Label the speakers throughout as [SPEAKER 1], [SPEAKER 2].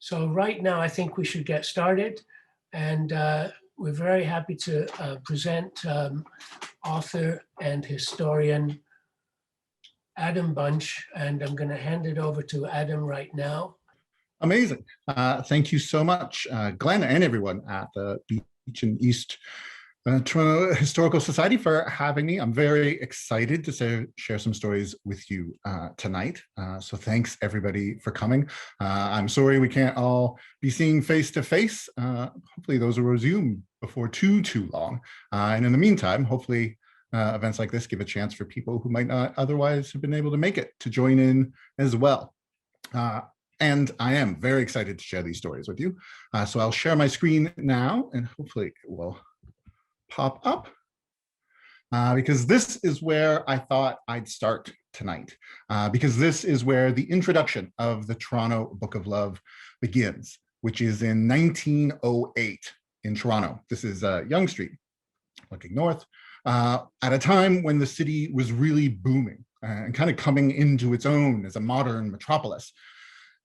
[SPEAKER 1] So right now, I think we should get started. And we're very happy to present author and historian Adam Bunch. And I'm going to hand it over to Adam right now.
[SPEAKER 2] Amazing. Thank you so much, Glenn, and everyone at the Beach and East Toronto Historical Society for having me. I'm very excited to share some stories with you tonight. So thanks everybody for coming. I'm sorry we can't all be seeing face to face. Hopefully those will resume before too long. And in the meantime, hopefully events like this give a chance for people who might not otherwise have been able to make it to join in as well. And I am very excited to share these stories with you. So I'll share my screen now and hopefully it will pop up because this is where I thought I'd start tonight, because this is where the introduction of the Toronto Book of Love begins, which is in 1908 in Toronto. This is Yonge Street, looking north, at a time when the city was really booming and kind of coming into its own as a modern metropolis.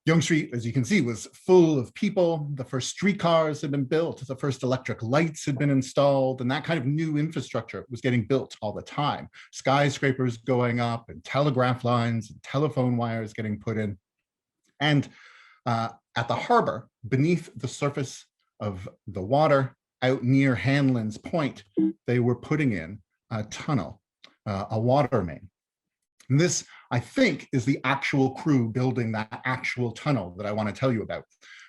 [SPEAKER 2] Yonge Street, as you can see, was full of people. The first streetcars had been built, the first electric lights had been installed, and that kind of new infrastructure was getting built all the time. Skyscrapers going up and telegraph lines and telephone wires getting put in. And at the harbor, beneath the surface of the water, out near Hanlon's Point, they were putting in a tunnel, a water main. And this, I think, is the actual crew building that actual tunnel that I want to tell you about.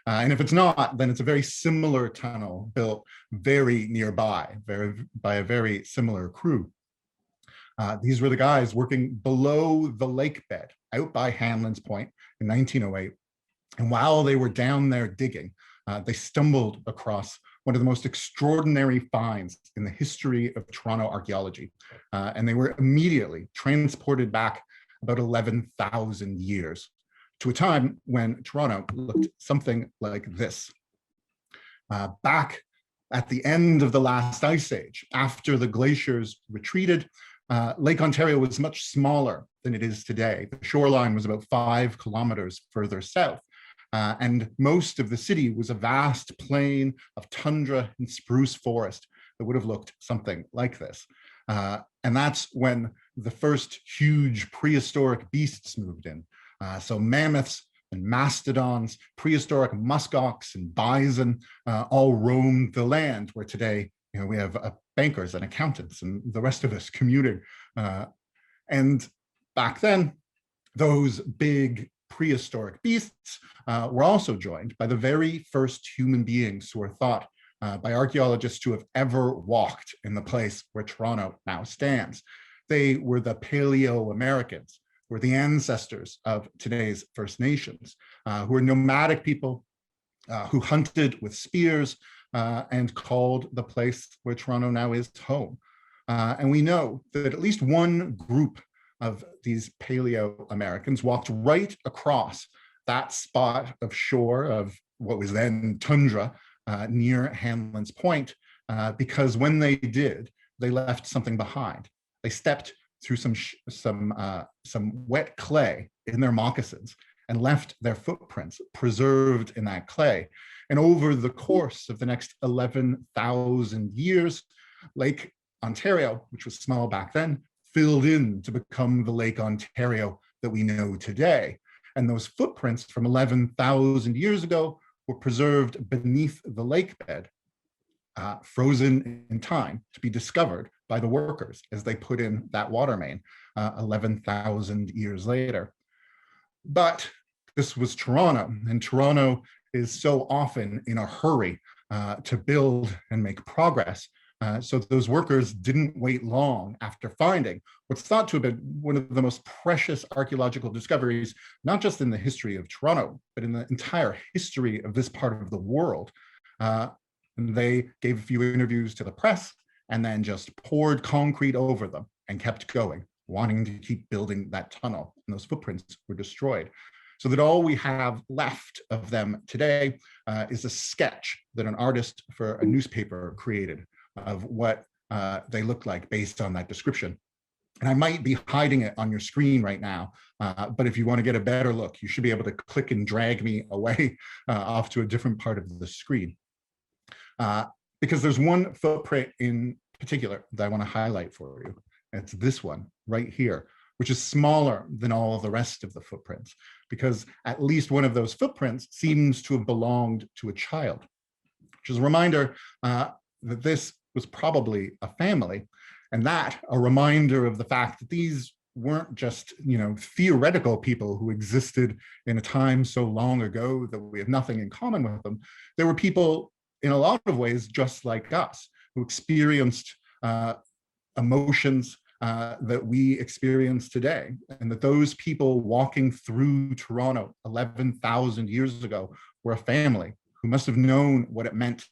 [SPEAKER 2] And if it's not, then it's a very similar tunnel built very nearby, by a very similar crew. These were the guys working below the lake bed out by Hanlon's Point in 1908. And while they were down there digging, they stumbled across one of the most extraordinary finds in the history of Toronto archaeology. And they were immediately transported back about 11,000 years to a time when Toronto looked something like this. Back at the end of the last ice age, after the glaciers retreated, Lake Ontario was much smaller than it is today. The shoreline was about 5 kilometers further south. And most of the city was a vast plain of tundra and spruce forest that would have looked something like this. And that's when the first huge prehistoric beasts moved in. So mammoths and mastodons, prehistoric muskox and bison all roamed the land where today we have bankers and accountants and the rest of us commuting. And back then, those big prehistoric beasts were also joined by the very first human beings who are thought by archaeologists to have ever walked in the place where Toronto now stands. They were the Paleo-Americans, who were the ancestors of today's First Nations, who were nomadic people who hunted with spears and called the place where Toronto now is home. And we know that at least one group of these Paleo-Americans walked right across that spot of shore of what was then tundra near Hanlon's Point, because when they did, they left something behind. They stepped through some wet clay in their moccasins and left their footprints preserved in that clay. And over the course of the next 11,000 years, Lake Ontario, which was small back then, filled in to become the Lake Ontario that we know today. And those footprints from 11,000 years ago were preserved beneath the lake bed, frozen in time to be discovered by the workers as they put in that water main 11,000 years later. But this was Toronto, and Toronto is so often in a hurry to build and make progress. So those workers didn't wait long after finding what's thought to have been one of the most precious archaeological discoveries, not just in the history of Toronto, but in the entire history of this part of the world. And they gave a few interviews to the press and then just poured concrete over them and kept going, wanting to keep building that tunnel. And those footprints were destroyed. So that all we have left of them today is a sketch that an artist for a newspaper created of what they looked like based on that description. And I might be hiding it on your screen right now, but if you want to get a better look, you should be able to click and drag me away off to a different part of the screen. Because there's one footprint in particular that I want to highlight for you. It's this one right here, which is smaller than all of the rest of the footprints, because at least one of those footprints seems to have belonged to a child, which is a reminder that this was probably a family, and that a reminder of the fact that these weren't just, theoretical people who existed in a time so long ago that we have nothing in common with them. There were people in a lot of ways just like us who experienced emotions that we experience today, and that those people walking through Toronto 11,000 years ago were a family who must have known what it meant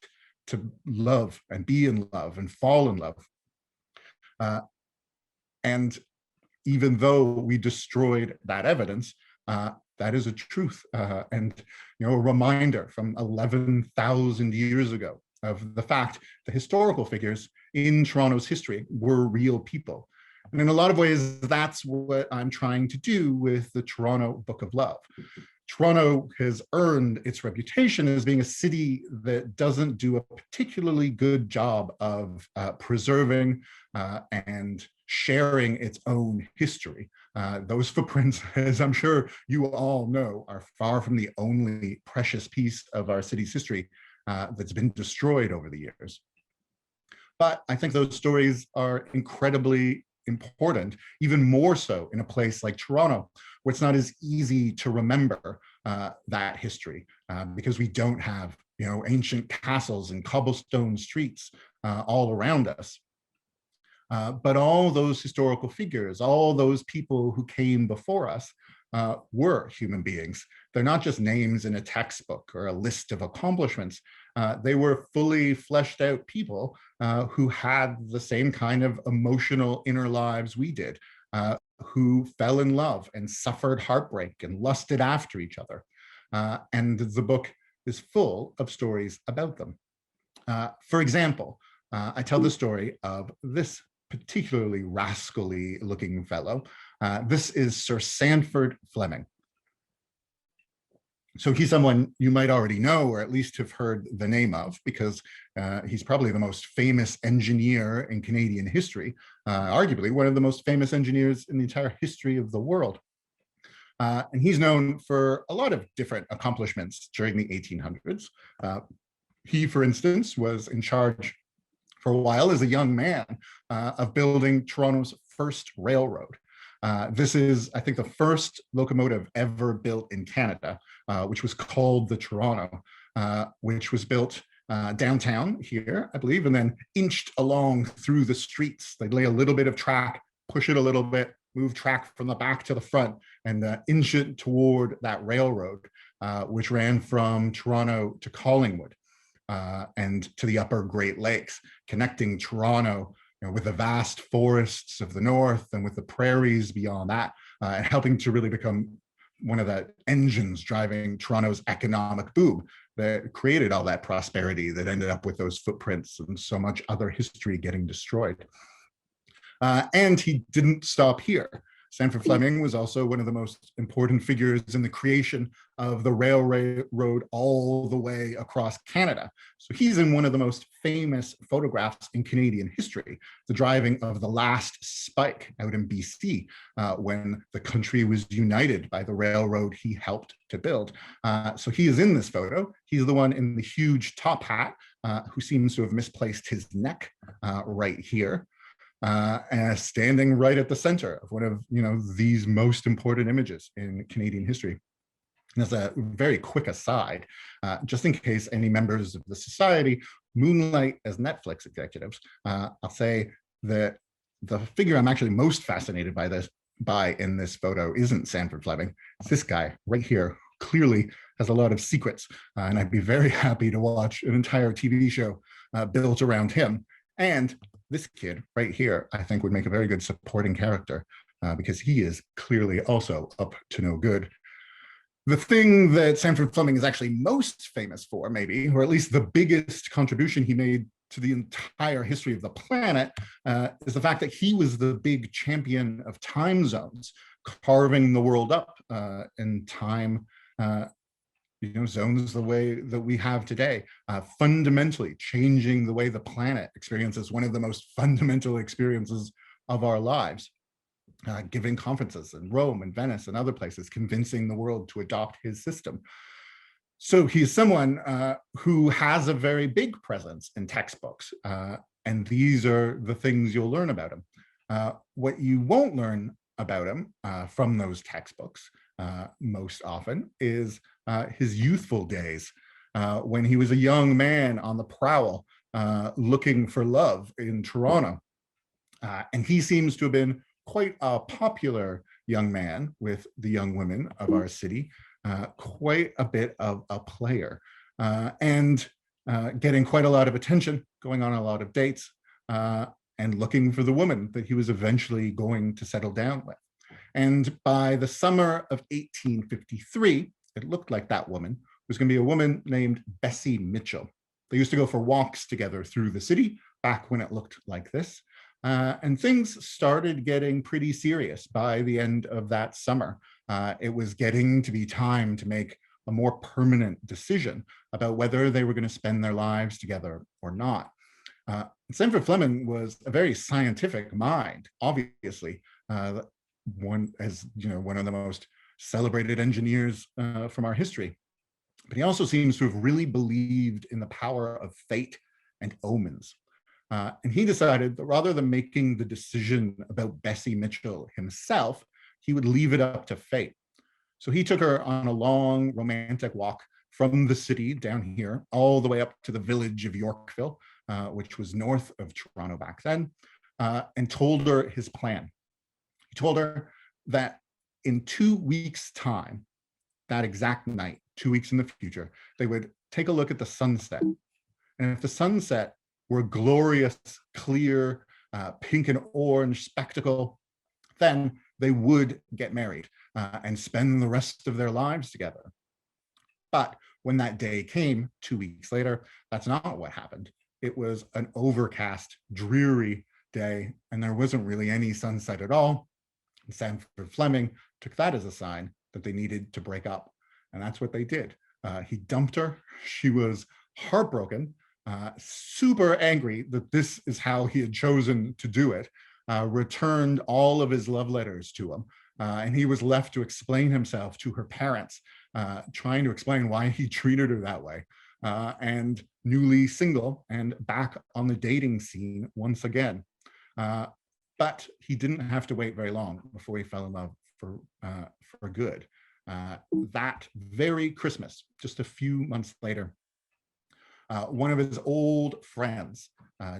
[SPEAKER 2] to love and be in love and fall in love. And even though we destroyed that evidence, that is a truth, and a reminder from 11,000 years ago of the fact the historical figures in Toronto's history were real people. And in a lot of ways, that's what I'm trying to do with the Toronto Book of Love. Toronto has earned its reputation as being a city that doesn't do a particularly good job of preserving and sharing its own history. Those footprints, as I'm sure you all know, are far from the only precious piece of our city's history that's been destroyed over the years. But I think those stories are incredibly important, even more so in a place like Toronto, where it's not as easy to remember that history because we don't have, ancient castles and cobblestone streets all around us. But all those historical figures, all those people who came before us were human beings. They're not just names in a textbook or a list of accomplishments. They were fully fleshed out people who had the same kind of emotional inner lives we did, who fell in love and suffered heartbreak and lusted after each other. And the book is full of stories about them. For example, I tell the story of this particularly rascally looking fellow. This is Sir Sandford Fleming. So he's someone you might already know, or at least have heard the name of, because he's probably the most famous engineer in Canadian history, arguably one of the most famous engineers in the entire history of the world. And he's known for a lot of different accomplishments during the 1800s. He, for instance, was in charge for a while as a young man of building Toronto's first railroad. This is, I think, the first locomotive ever built in Canada, which was called the Toronto, which was built downtown here, I believe, and then inched along through the streets. They'd lay a little bit of track, push it a little bit, move track from the back to the front, and inch it toward that railroad, which ran from Toronto to Collingwood and to the upper Great Lakes, connecting Toronto with the vast forests of the north and with the prairies beyond that, and helping to really become one of the engines driving Toronto's economic boom that created all that prosperity that ended up with those footprints and so much other history getting destroyed. And he didn't stop here. Sandford Fleming was also one of the most important figures in the creation of the railroad all the way across Canada. So he's in one of the most famous photographs in Canadian history, the driving of the last spike out in BC, when the country was united by the railroad he helped to build. So he is in this photo. He's the one in the huge top hat who seems to have misplaced his neck right here. And standing right at the center of one of these most important images in Canadian history. And as a very quick aside, just in case any members of the society moonlight as Netflix executives, I'll say that the figure I'm actually most fascinated by in this photo isn't Sandford Fleming. It's this guy right here, clearly has a lot of secrets, and I'd be very happy to watch an entire TV show built around him. And this kid right here, I think, would make a very good supporting character because he is clearly also up to no good. The thing that Sandford Fleming is actually most famous for, maybe, or at least the biggest contribution he made to the entire history of the planet is the fact that he was the big champion of time zones, carving the world up in time zones the way that we have today, fundamentally changing the way the planet experiences one of the most fundamental experiences of our lives. Giving conferences in Rome and Venice and other places, convincing the world to adopt his system. So he's someone who has a very big presence in textbooks, and these are the things you'll learn about him. What you won't learn about him from those textbooks most often is his youthful days, when he was a young man on the prowl, looking for love in Toronto. And he seems to have been quite a popular young man with the young women of our city, quite a bit of a player, and getting quite a lot of attention, going on a lot of dates, and looking for the woman that he was eventually going to settle down with. And by the summer of 1853, it looked like that woman was going to be a woman named Bessie Mitchell. They used to go for walks together through the city back when it looked like this. And things started getting pretty serious by the end of that summer. It was getting to be time to make a more permanent decision about whether they were going to spend their lives together or not. Sanford Fleming was a very scientific mind, obviously, one of the most celebrated engineers from our history. But he also seems to have really believed in the power of fate and omens. And he decided that rather than making the decision about Bessie Mitchell himself, he would leave it up to fate. So he took her on a long romantic walk from the city down here all the way up to the village of Yorkville, which was north of Toronto back then, and told her his plan. He told her that in 2 weeks' time, that exact night, 2 weeks in the future, they would take a look at the sunset. And if the sunset were a glorious, clear, pink and orange spectacle, then they would get married and spend the rest of their lives together. But when that day came 2 weeks later, that's not what happened. It was an overcast, dreary day, and there wasn't really any sunset at all. And Sanford Fleming took that as a sign that they needed to break up. And that's what they did. He dumped her. She was heartbroken, super angry that this is how he had chosen to do it, returned all of his love letters to him. And he was left to explain himself to her parents, trying to explain why he treated her that way. And newly single and back on the dating scene once again. But he didn't have to wait very long before he fell in love for good. That very Christmas, just a few months later, one of his old friends,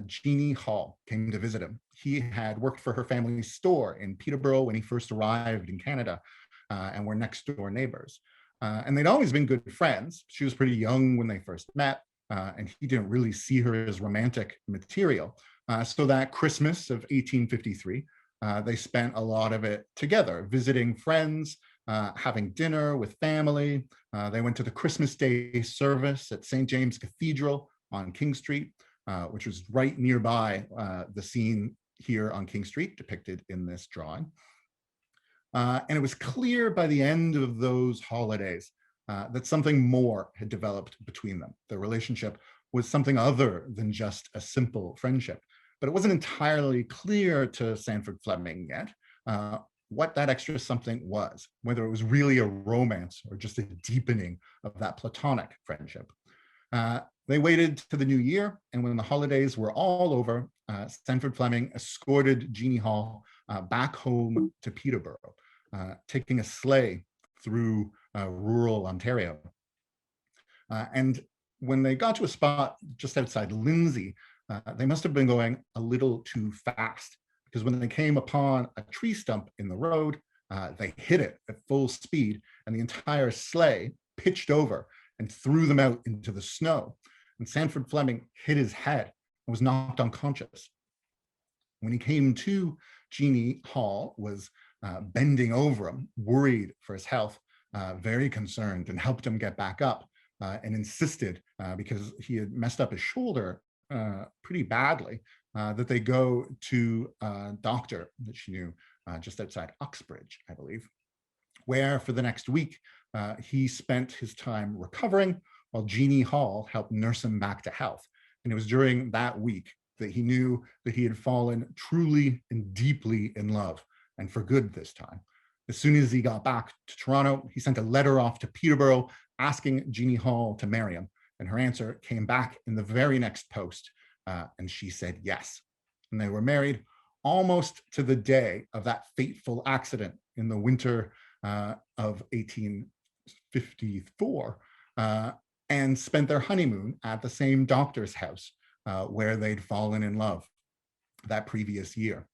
[SPEAKER 2] Jeannie Hall, came to visit him. He had worked for her family's store in Peterborough when he first arrived in Canada, and were next door neighbors. And they'd always been good friends. She was pretty young when they first met, and he didn't really see her as romantic material. So that Christmas of 1853, they spent a lot of it together, visiting friends, having dinner with family. They went to the Christmas Day service at St. James Cathedral on King Street, which was right nearby the scene here on King Street depicted in this drawing. And it was clear by the end of those holidays that something more had developed between them. The relationship was something other than just a simple friendship. But it wasn't entirely clear to Sanford Fleming yet what that extra something was, whether it was really a romance or just a deepening of that platonic friendship. They waited to the new year, and when the holidays were all over, Sanford Fleming escorted Jeannie Hall back home to Peterborough, taking a sleigh through rural Ontario. And when they got to a spot just outside Lindsay, they must have been going a little too fast, because when they came upon a tree stump in the road, they hit it at full speed, and the entire sleigh pitched over and threw them out into the snow. And Sanford Fleming hit his head and was knocked unconscious. When he came to, Jeannie Hall was bending over him, worried for his health, very concerned, and helped him get back up, and insisted, because he had messed up his shoulder pretty badly that they go to a doctor that she knew just outside Uxbridge, I believe, where for the next week, he spent his time recovering while Jeannie Hall helped nurse him back to health. And it was during that week that he knew that he had fallen truly and deeply in love, and for good this time. As soon as he got back to Toronto, he sent a letter off to Peterborough asking Jeannie Hall to marry him. And her answer came back in the very next post, and she said yes. And they were married almost to the day of that fateful accident in the winter of 1854, and spent their honeymoon at the same doctor's house where they'd fallen in love that previous year.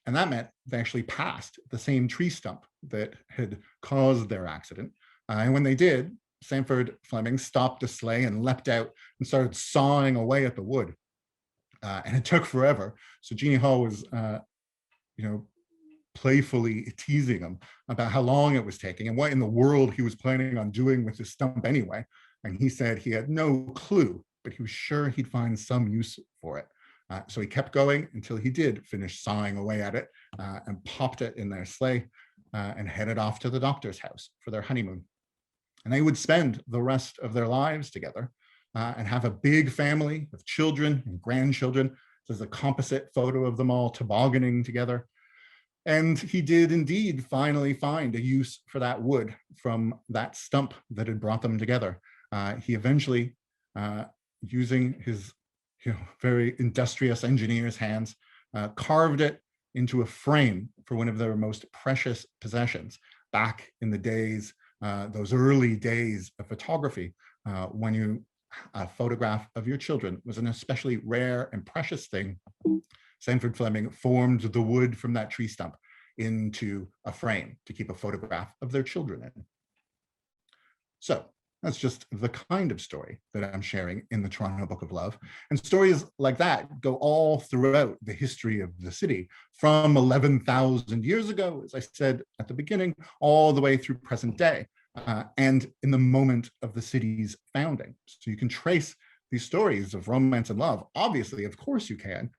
[SPEAKER 2] And that meant they actually passed the same tree stump that had caused their accident. And when they did, Sandford Fleming stopped the sleigh and leapt out and started sawing away at the wood. And it took forever. So Jeannie Hall was, playfully teasing him about how long it was taking and what in the world he was planning on doing with this stump anyway. And he said he had no clue, but he was sure he'd find some use for it. So he kept going until he did finish sawing away at it and popped it in their sleigh and headed off to the doctor's house for their honeymoon. And they would spend the rest of their lives together and have a big family with children and grandchildren. There's a composite photo of them all tobogganing together. And he did indeed finally find a use for that wood from that stump that had brought them together. He eventually, using his very industrious engineer's hands, carved it into a frame for one of their most precious possessions back in the days, those early days of photography, when a photograph of your children was an especially rare and precious thing. Sandford Fleming formed the wood from that tree stump into a frame to keep a photograph of their children in. So that's just the kind of story that I'm sharing in the Toronto Book of Love. And stories like that go all throughout the history of the city, from 11,000 years ago, as I said at the beginning, all the way through present day, and in the moment of the city's founding. So you can trace these stories of romance and love, obviously, of course you can,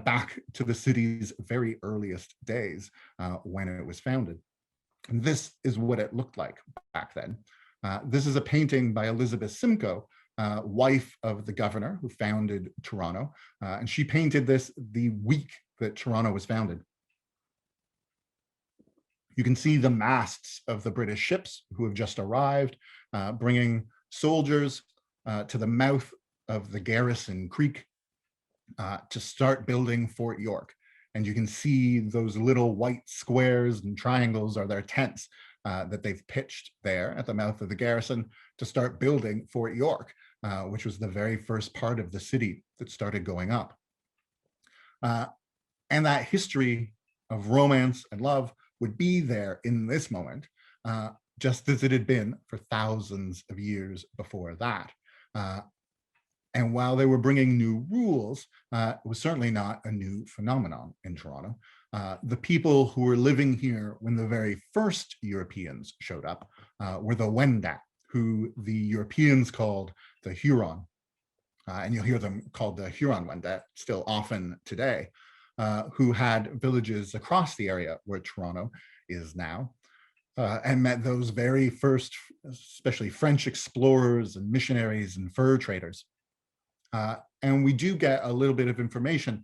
[SPEAKER 2] back to the city's very earliest days when it was founded. And this is what it looked like back then. This is a painting by Elizabeth Simcoe, wife of the governor who founded Toronto. And she painted this the week that Toronto was founded. You can see the masts of the British ships who have just arrived, bringing soldiers to the mouth of the Garrison Creek to start building Fort York. And you can see those little white squares and triangles are their tents that they've pitched there at the mouth of the garrison to start building Fort York, which was the very first part of the city that started going up. And that history of romance and love would be there in this moment, just as it had been for thousands of years before that. And while they were bringing new rules, it was certainly not a new phenomenon in Toronto. The people who were living here when the very first Europeans showed up were the Wendat, who the Europeans called the Huron. And you'll hear them called the Huron-Wendat still often today, who had villages across the area where Toronto is now, and met those very first, especially French explorers and missionaries and fur traders. And we do get a little bit of information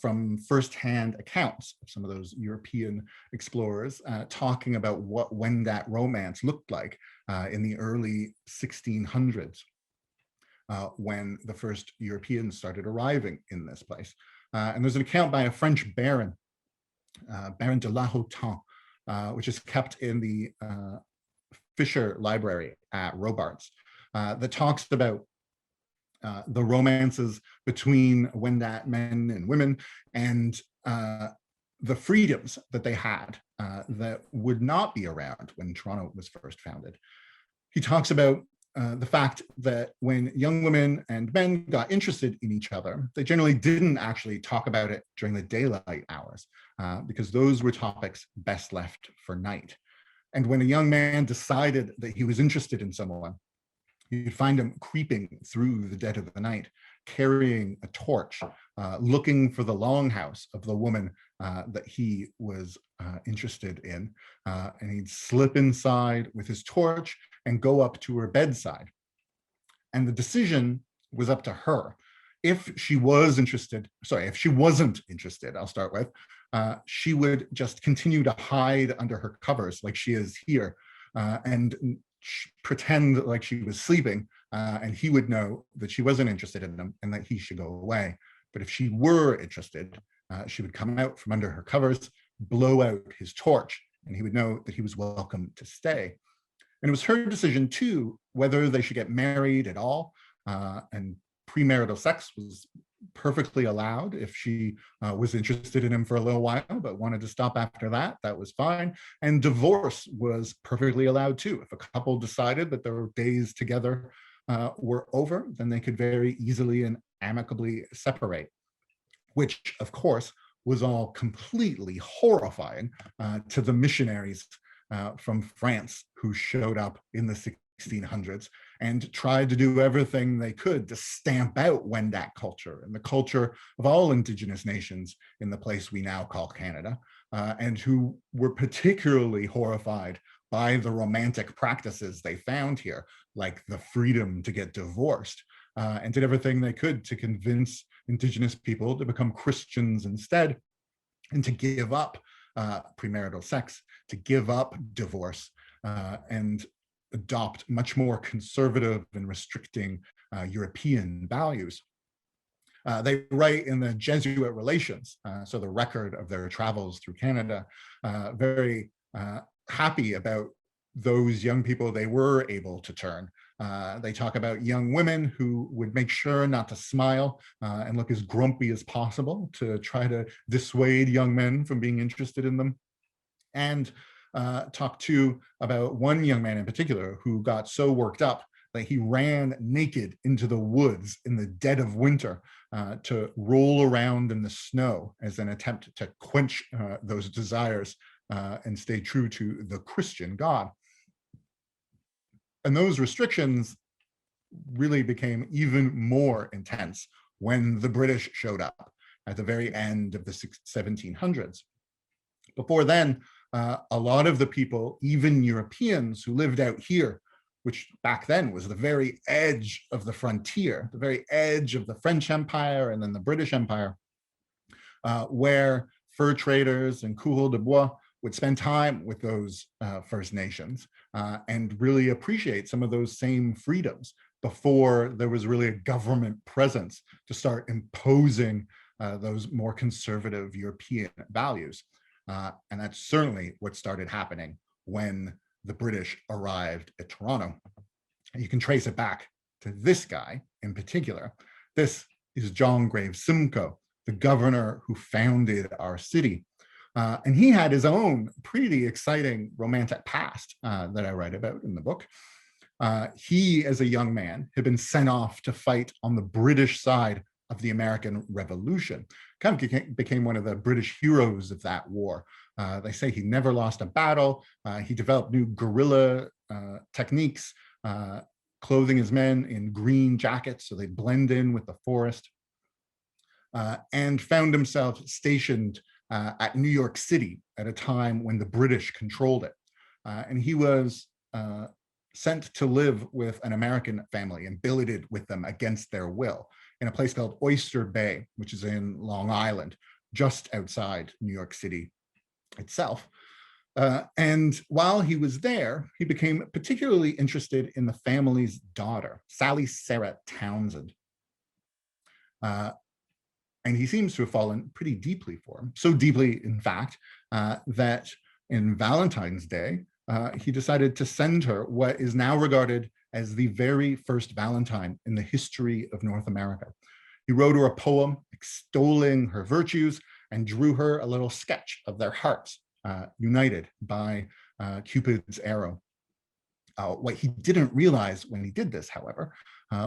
[SPEAKER 2] from firsthand accounts of some of those European explorers talking about what Wendat romance looked like in the early 1600s when the first Europeans started arriving in this place. And there's an account by a French baron, Baron de la Hautain, which is kept in the Fisher Library at Robarts, that talks about the romances between Wendat men and women and the freedoms that they had that would not be around when Toronto was first founded. He talks about the fact that when young women and men got interested in each other, they generally didn't actually talk about it during the daylight hours because those were topics best left for night. And when a young man decided that he was interested in someone, You'd find him creeping through the dead of the night, carrying a torch, looking for the longhouse of the woman that he was interested in. And he'd slip inside with his torch and go up to her bedside. And the decision was up to her. If she was interested, sorry, if she wasn't interested, I'll start with, she would just continue to hide under her covers like she is here and pretend like she was sleeping, and he would know that she wasn't interested in him and that he should go away. But if she were interested, she would come out from under her covers, blow out his torch, and he would know that he was welcome to stay. And it was her decision too, whether they should get married at all, and premarital sex was perfectly allowed. If she was interested in him for a little while, but wanted to stop after that, that was fine. And divorce was perfectly allowed too. If a couple decided that their days together were over, then they could very easily and amicably separate, which of course was all completely horrifying to the missionaries from France who showed up in the 1600s and tried to do everything they could to stamp out Wendat culture and the culture of all indigenous nations in the place we now call Canada, and who were particularly horrified by the romantic practices they found here, like the freedom to get divorced, and did everything they could to convince indigenous people to become Christians instead and to give up premarital sex, to give up divorce, and adopt much more conservative and restricting European values. They write in the Jesuit Relations, so the record of their travels through Canada, very happy about those young people they were able to turn. They talk about young women who would make sure not to smile and look as grumpy as possible to try to dissuade young men from being interested in them. And talk too about one young man in particular who got so worked up that he ran naked into the woods in the dead of winter to roll around in the snow as an attempt to quench those desires and stay true to the Christian God. And those restrictions really became even more intense when the British showed up at the very end of the 1700s. Before then, a lot of the people, even Europeans who lived out here, which back then was the very edge of the frontier, the very edge of the French Empire and then the British Empire, where fur traders and coureurs de bois would spend time with those First Nations and really appreciate some of those same freedoms before there was really a government presence to start imposing those more conservative European values. And that's certainly what started happening when the British arrived at Toronto. And you can trace it back to this guy in particular. This is John Graves Simcoe, the governor who founded our city. And he had his own pretty exciting romantic past that I write about in the book. He, as a young man, had been sent off to fight on the British side of the American Revolution, kind of became one of the British heroes of that war. They say he never lost a battle. He developed new guerrilla techniques, clothing his men in green jackets so they blend in with the forest, and found himself stationed at New York City at a time when the British controlled it. And he was sent to live with an American family and billeted with them against their will in a place called Oyster Bay, which is in Long Island, just outside New York City itself. And while he was there, he became particularly interested in the family's daughter, Sally Sarah Townsend. And he seems to have fallen pretty deeply for him, so deeply, in fact, that in Valentine's Day, he decided to send her what is now regarded as the very first Valentine in the history of North America. He wrote her a poem extolling her virtues and drew her a little sketch of their hearts united by Cupid's arrow. What he didn't realize when he did this, however,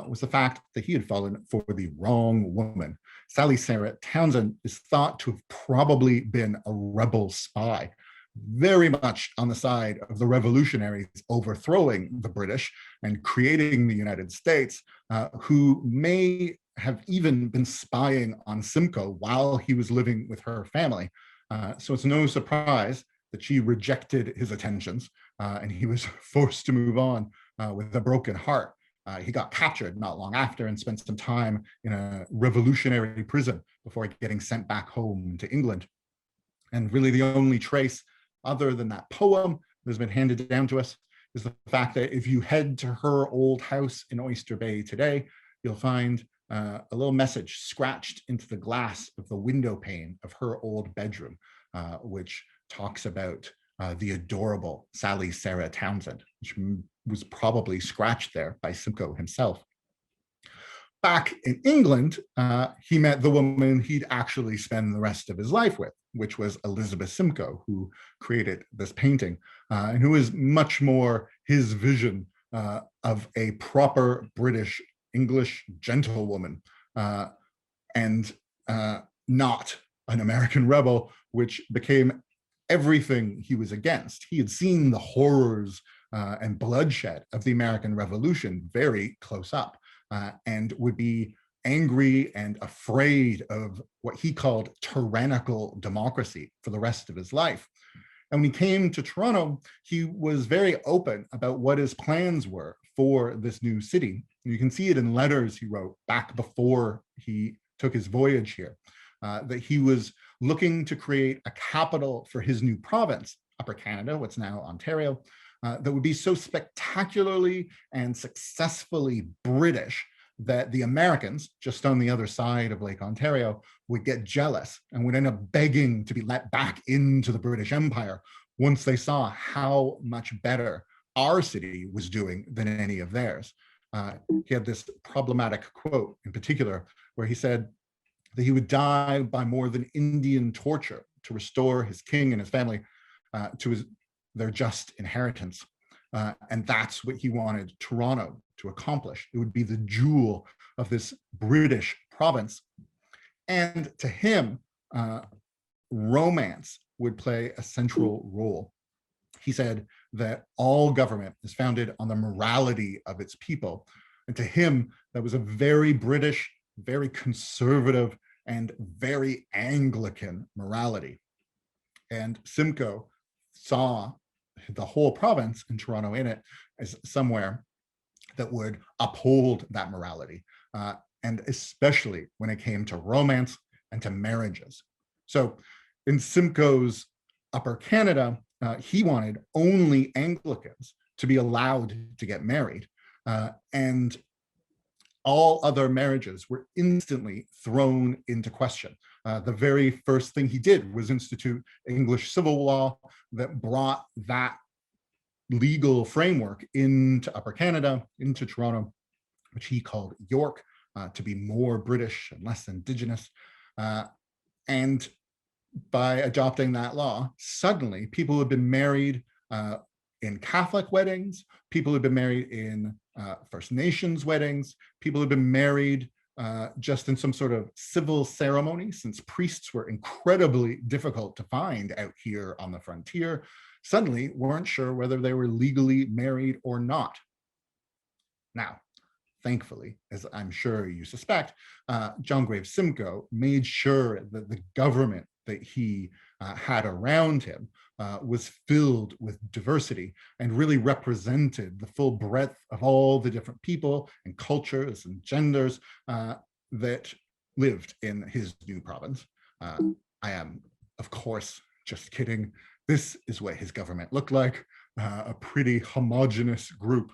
[SPEAKER 2] was the fact that he had fallen for the wrong woman. Sally Sarah Townsend is thought to have probably been a rebel spy very much on the side of the revolutionaries overthrowing the British and creating the United States, who may have even been spying on Simcoe while he was living with her family. So it's no surprise that she rejected his attentions, and he was forced to move on with a broken heart. He got captured not long after and spent some time in a revolutionary prison before getting sent back home to England. And really the only trace other than that poem that's been handed down to us is the fact that if you head to her old house in Oyster Bay today, you'll find a little message scratched into the glass of the window pane of her old bedroom, which talks about the adorable Sally Sarah Townsend, which was probably scratched there by Simcoe himself. Back in England, he met the woman he'd actually spend the rest of his life with, which was Elizabeth Simcoe, who created this painting, and who is much more his vision of a proper British English gentlewoman, and not an American rebel, which became everything he was against. He had seen the horrors and bloodshed of the American Revolution very close up, and would be angry and afraid of what he called tyrannical democracy for the rest of his life. And when he came to Toronto, he was very open about what his plans were for this new city. And you can see it in letters he wrote back before he took his voyage here, that he was looking to create a capital for his new province, Upper Canada, what's now Ontario, that would be so spectacularly and successfully British that the Americans, just on the other side of Lake Ontario, would get jealous and would end up begging to be let back into the British Empire once they saw how much better our city was doing than any of theirs. He had this problematic quote in particular where he said that he would die by more than Indian torture to restore his king and his family to their just inheritance. And that's what he wanted Toronto to accomplish. It would be the jewel of this British province. And to him, romance would play a central role. He said that all government is founded on the morality of its people. And to him, that was a very British, very conservative, and very Anglican morality. And Simcoe saw the whole province and Toronto in it as somewhere that would uphold that morality, and especially when it came to romance and to marriages. So in Simcoe's Upper Canada, he wanted only Anglicans to be allowed to get married, and all other marriages were instantly thrown into question. The very first thing he did was institute English civil law that brought that legal framework into Upper Canada, into Toronto, which he called York, to be more British and less Indigenous. And by adopting that law, suddenly people who had been married in Catholic weddings, people who had been married in First Nations weddings, people who had been married just in some sort of civil ceremony, since priests were incredibly difficult to find out here on the frontier, suddenly weren't sure whether they were legally married or not. Now, thankfully, as I'm sure you suspect, John Graves Simcoe made sure that the government that he had around him was filled with diversity and really represented the full breadth of all the different people and cultures and genders that lived in his new province. I am, of course, just kidding. This is what his government looked like, a pretty homogenous group.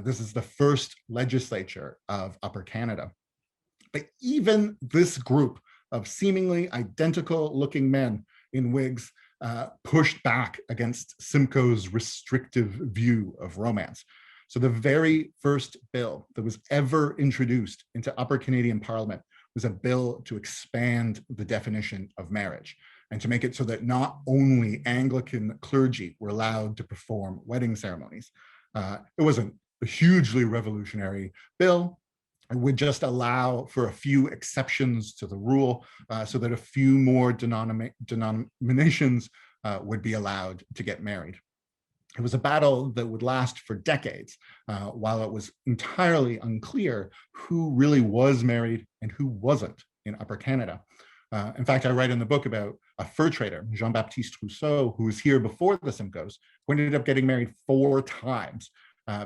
[SPEAKER 2] This is the first legislature of Upper Canada. But even this group of seemingly identical looking men in wigs pushed back against Simcoe's restrictive view of romance. So the very first bill that was ever introduced into Upper Canadian Parliament was a bill to expand the definition of marriage and to make it so that not only Anglican clergy were allowed to perform wedding ceremonies. It wasn't a hugely revolutionary bill. It would just allow for a few exceptions to the rule so that a few more denominations would be allowed to get married. It was a battle that would last for decades, while it was entirely unclear who really was married and who wasn't in Upper Canada. In fact, I write in the book about a fur trader, Jean-Baptiste Rousseau, who was here before the Simcoes, who ended up getting married 4 times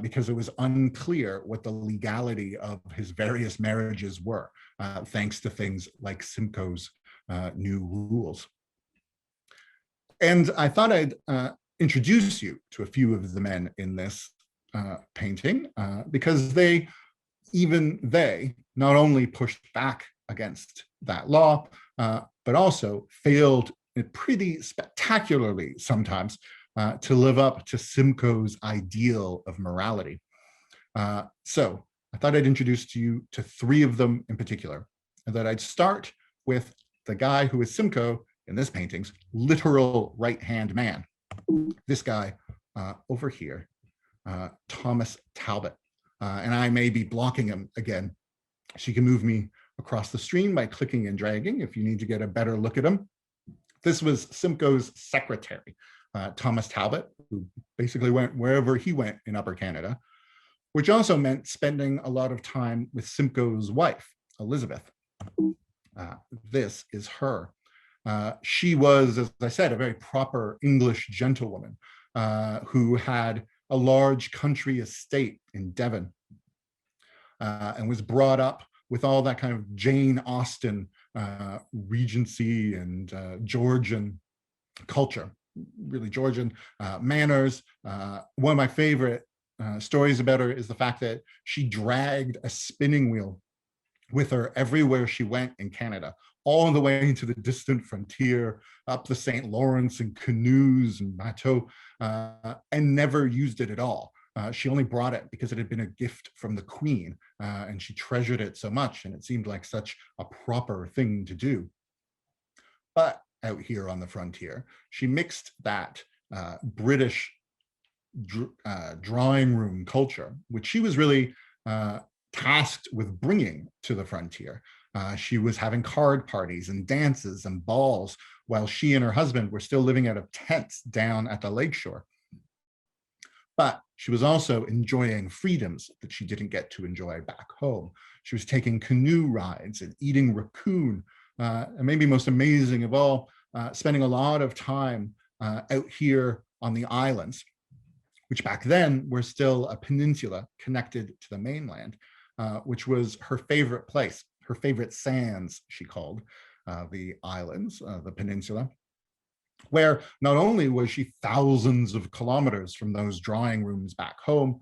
[SPEAKER 2] because it was unclear what the legality of his various marriages were, thanks to things like Simcoe's new rules. And I thought I'd introduce you to a few of the men in this painting because even they not only pushed back against that law, but also failed pretty spectacularly sometimes to live up to Simcoe's ideal of morality. So I thought I'd introduce you to 3 of them in particular, and that I'd start with the guy who is Simcoe in this painting's literal right-hand man. This guy over here, Thomas Talbot. And I may be blocking him again. So you can move me across the screen by clicking and dragging if you need to get a better look at him. This was Simcoe's secretary, Thomas Talbot, who basically went wherever he went in Upper Canada, which also meant spending a lot of time with Simcoe's wife, Elizabeth. This is her. She was, as I said, a very proper English gentlewoman who had a large country estate in Devon and was brought up with all that kind of Jane Austen Regency and Georgian culture, really Georgian manners. One of my favorite stories about her is the fact that she dragged a spinning wheel with her everywhere she went in Canada, all the way to the distant frontier, up the St. Lawrence in canoes and bateaux, and never used it at all. She only brought it because it had been a gift from the Queen, and she treasured it so much, and it seemed like such a proper thing to do. But out here on the frontier, she mixed that British drawing room culture, which she was really tasked with bringing to the frontier. She was having card parties and dances and balls while she and her husband were still living out of tents down at the lakeshore. But she was also enjoying freedoms that she didn't get to enjoy back home. She was taking canoe rides and eating raccoon, and maybe most amazing of all, spending a lot of time out here on the islands, which back then were still a peninsula connected to the mainland, which was her favorite place, her favorite sands, she called the islands, the peninsula, where not only was she thousands of kilometers from those drawing rooms back home,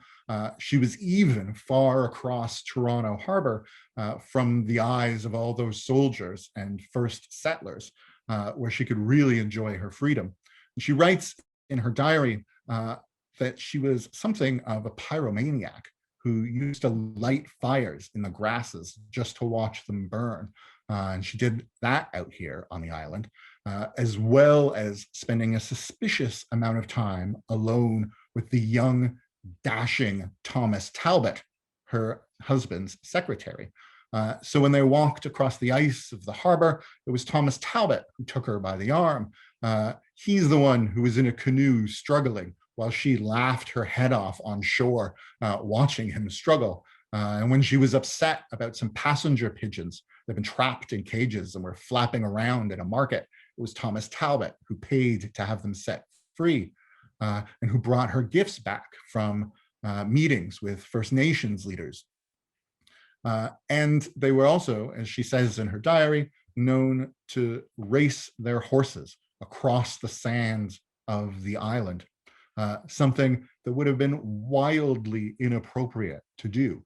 [SPEAKER 2] she was even far across Toronto Harbor from the eyes of all those soldiers and first settlers, where she could really enjoy her freedom. And she writes in her diary that she was something of a pyromaniac who used to light fires in the grasses just to watch them burn. And she did that out here on the island, as well as spending a suspicious amount of time alone with the young, dashing Thomas Talbot, her husband's secretary. So when they walked across the ice of the harbor, it was Thomas Talbot who took her by the arm. He's the one who was in a canoe struggling while she laughed her head off on shore, watching him struggle. And when she was upset about some passenger pigeons that had been trapped in cages and were flapping around in a market, it was Thomas Talbot who paid to have them set free, and who brought her gifts back from meetings with First Nations leaders. And they were also, as she says in her diary, known to race their horses across the sands of the island. Something that would have been wildly inappropriate to do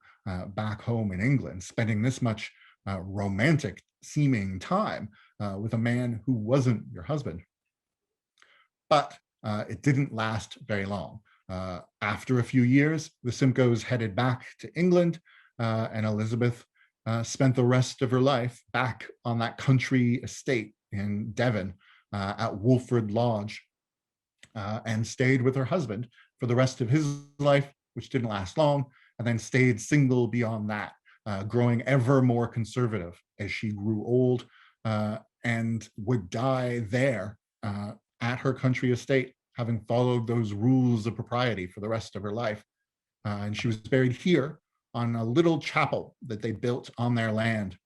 [SPEAKER 2] back home in England, spending this much romantic seeming time with a man who wasn't your husband. But it didn't last very long. After a few years, the Simcoes headed back to England, and Elizabeth spent the rest of her life back on that country estate in Devon at Wolford Lodge, and stayed with her husband for the rest of his life, which didn't last long, and then stayed single beyond that, growing ever more conservative as she grew old, and would die there at her country estate, having followed those rules of propriety for the rest of her life. And she was buried here on a little chapel that they built on their land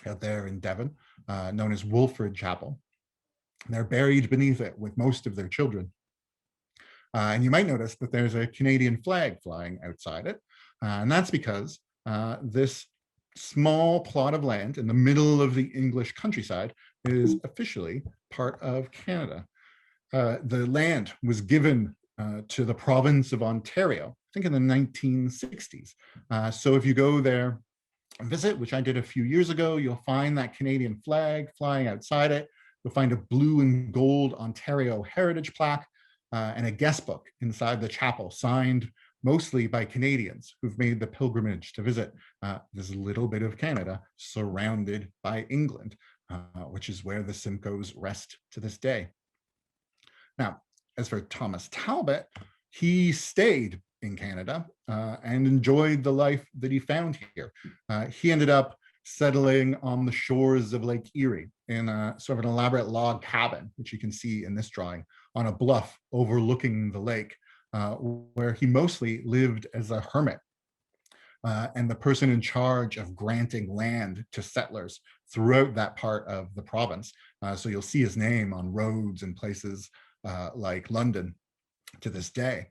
[SPEAKER 2] out there in Devon, known as Wolford Chapel. And they're buried beneath it with most of their children. And you might notice that there's a Canadian flag flying outside it. And that's because this small plot of land in the middle of the English countryside is officially part of Canada. The land was given to the province of Ontario, I think in the 1960s. So if you go there and visit, which I did a few years ago, you'll find that Canadian flag flying outside it. You'll find a blue and gold Ontario heritage plaque and a guest book inside the chapel, signed mostly by Canadians who've made the pilgrimage to visit this little bit of Canada surrounded by England, which is where the Simcoes rest to this day. Now, as for Thomas Talbot, he stayed in Canada and enjoyed the life that he found here. He ended up settling on the shores of Lake Erie in a sort of an elaborate log cabin, which you can see in this drawing, on a bluff overlooking the lake, where he mostly lived as a hermit and the person in charge of granting land to settlers throughout that part of the province. So you'll see his name on roads and places like London to this day.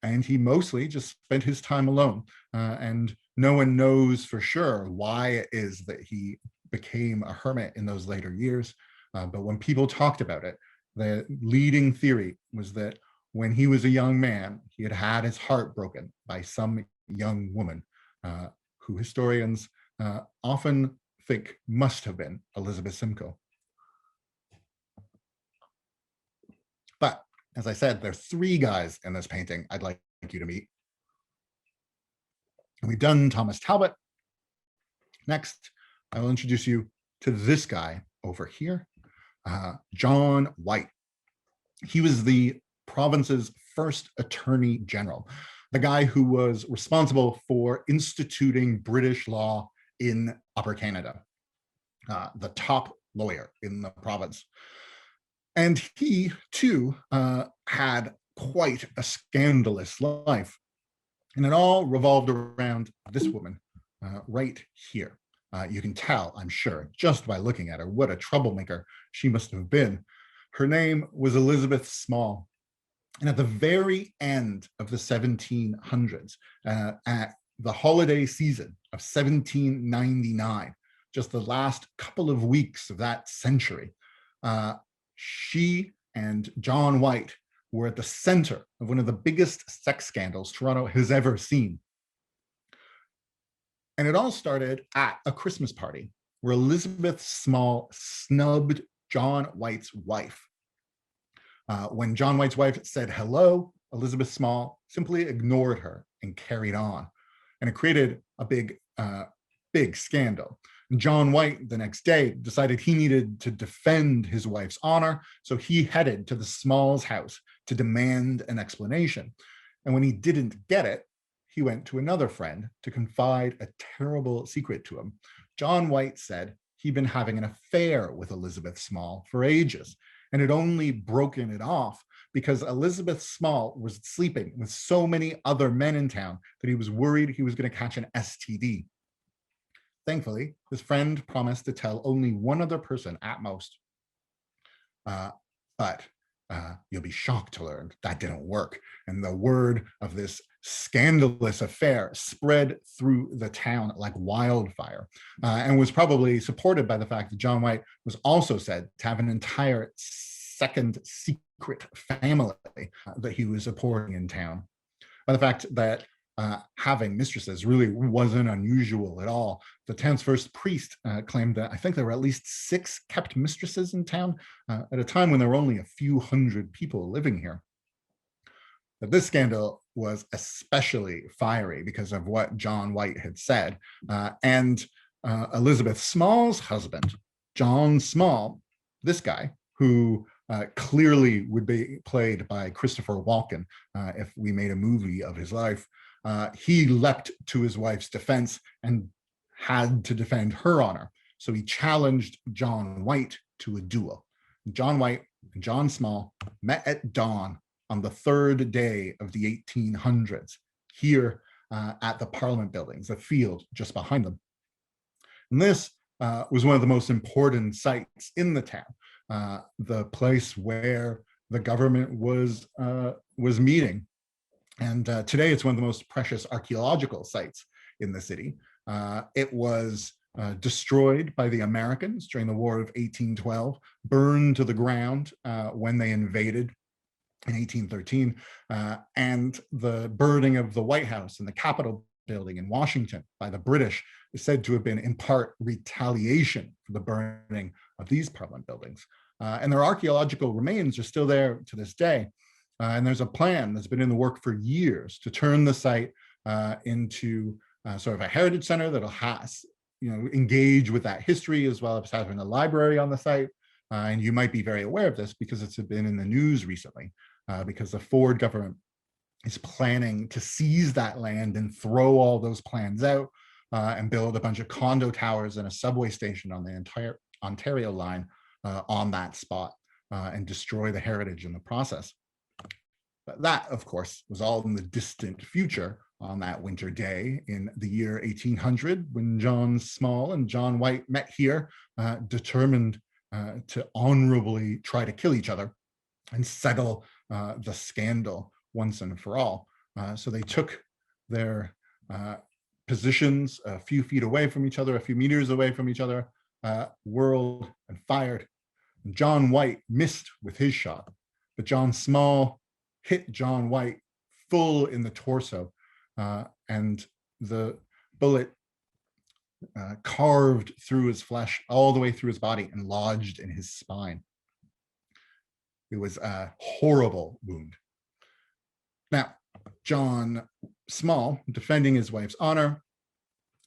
[SPEAKER 2] And he mostly just spent his time alone. And no one knows for sure why it is that he became a hermit in those later years. But when people talked about it, the leading theory was that when he was a young man, he had had his heart broken by some young woman who historians often think must have been Elizabeth Simcoe. But as I said, there are three guys in this painting I'd like you to meet. And we've done Thomas Talbot. Next, I will introduce you to this guy over here, John White. He was the province's first Attorney General, the guy who was responsible for instituting British law in Upper Canada, the top lawyer in the province. And he, too, had quite a scandalous life. And it all revolved around this woman right here. You can tell, I'm sure, just by looking at her, what a troublemaker she must have been. Her name was Elizabeth Small. And at the very end of the 1700s, at the holiday season of 1799, just the last couple of weeks of that century, she and John White were at the center of one of the biggest sex scandals Toronto has ever seen. And it all started at a Christmas party where Elizabeth Small snubbed John White's wife. When John White's wife said hello, Elizabeth Small simply ignored her and carried on. And it created a big scandal. John White, the next day, decided he needed to defend his wife's honor, so he headed to the Smalls' house to demand an explanation. And when he didn't get it, he went to another friend to confide a terrible secret to him. John White said he'd been having an affair with Elizabeth Small for ages, and had only broken it off because Elizabeth Small was sleeping with so many other men in town that he was worried he was going to catch an STD. Thankfully, his friend promised to tell only one other person at most. But you'll be shocked to learn that didn't work. And the word of this scandalous affair spread through the town like wildfire, and was probably supported by the fact that John White was also said to have an entire second secret family that he was supporting in town. By the fact that having mistresses really wasn't unusual at all. The town's first priest claimed that I think there were at least 6 kept mistresses in town at a time when there were only a few hundred people living here. But this scandal was especially fiery because of what John White had said. And Elizabeth Small's husband, John Small, this guy, who clearly would be played by Christopher Walken if we made a movie of his life, he leapt to his wife's defense and had to defend her honor. So he challenged John White to a duel. John White and John Small met at dawn on the third day of the 1800s here at the Parliament buildings, the field just behind them. And this was one of the most important sites in the town, the place where the government was meeting. And today it's one of the most precious archaeological sites in the city. It was destroyed by the Americans during the War of 1812, burned to the ground when they invaded in 1813, and the burning of the White House and the Capitol building in Washington by the British is said to have been in part retaliation for the burning of these Parliament buildings. And their archaeological remains are still there to this day. And there's a plan that's been in the work for years to turn the site into sort of a heritage center that'll engage with that history, as well as having a library on the site. And you might be very aware of this because it's been in the news recently, because the Ford government is planning to seize that land and throw all those plans out and build a bunch of condo towers and a subway station on the entire Ontario line on that spot and destroy the heritage in the process. But that, of course, was all in the distant future on that winter day in the year 1800, when John Small and John White met here, determined to honorably try to kill each other and settle the scandal once and for all. So they took their positions a few feet away from each other, a few meters away from each other, whirled and fired. And John White missed with his shot, but John Small hit John White full in the torso, and the bullet carved through his flesh all the way through his body and lodged in his spine. It was a horrible wound. Now, John Small, defending his wife's honor,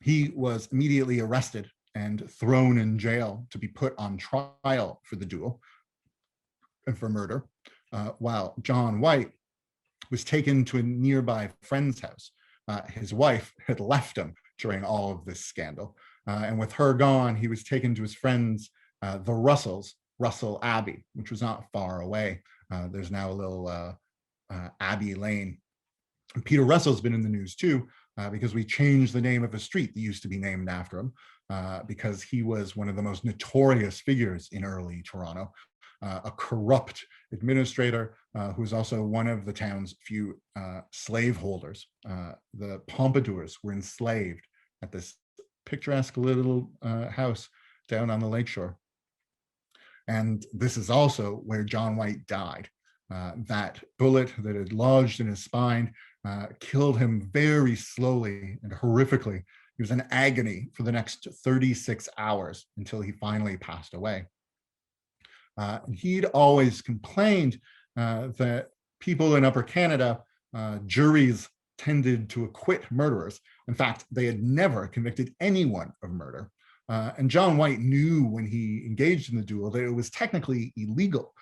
[SPEAKER 2] he was immediately arrested and thrown in jail to be put on trial for the duel and for murder, while John White was taken to a nearby friend's house. His wife had left him during all of this scandal, and with her gone, he was taken to his friends, the Russells, Russell Abbey, which was not far away. There's now a little Abbey Lane. And Peter Russell's been in the news too, because we changed the name of a street that used to be named after him, because he was one of the most notorious figures in early Toronto, a corrupt administrator who was also one of the town's few slaveholders. The Pompadours were enslaved at this picturesque little house down on the lakeshore. And this is also where John White died. That bullet that had lodged in his spine killed him very slowly and horrifically. He was in agony for the next 36 hours until he finally passed away. He'd always complained that people in Upper Canada, juries tended to acquit murderers. In fact, they had never convicted anyone of murder. And John White knew when he engaged in the duel that it was technically illegal.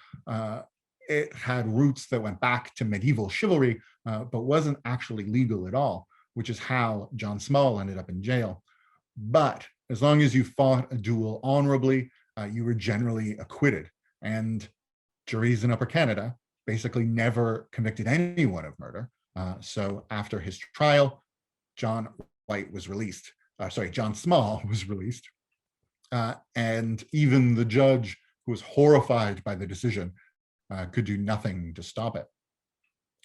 [SPEAKER 2] It had roots that went back to medieval chivalry, but wasn't actually legal at all, which is how John Small ended up in jail. But as long as you fought a duel honorably, you were generally acquitted. And juries in Upper Canada basically never convicted anyone of murder. So after his trial, John Small was released. And even the judge, who was horrified by the decision, could do nothing to stop it.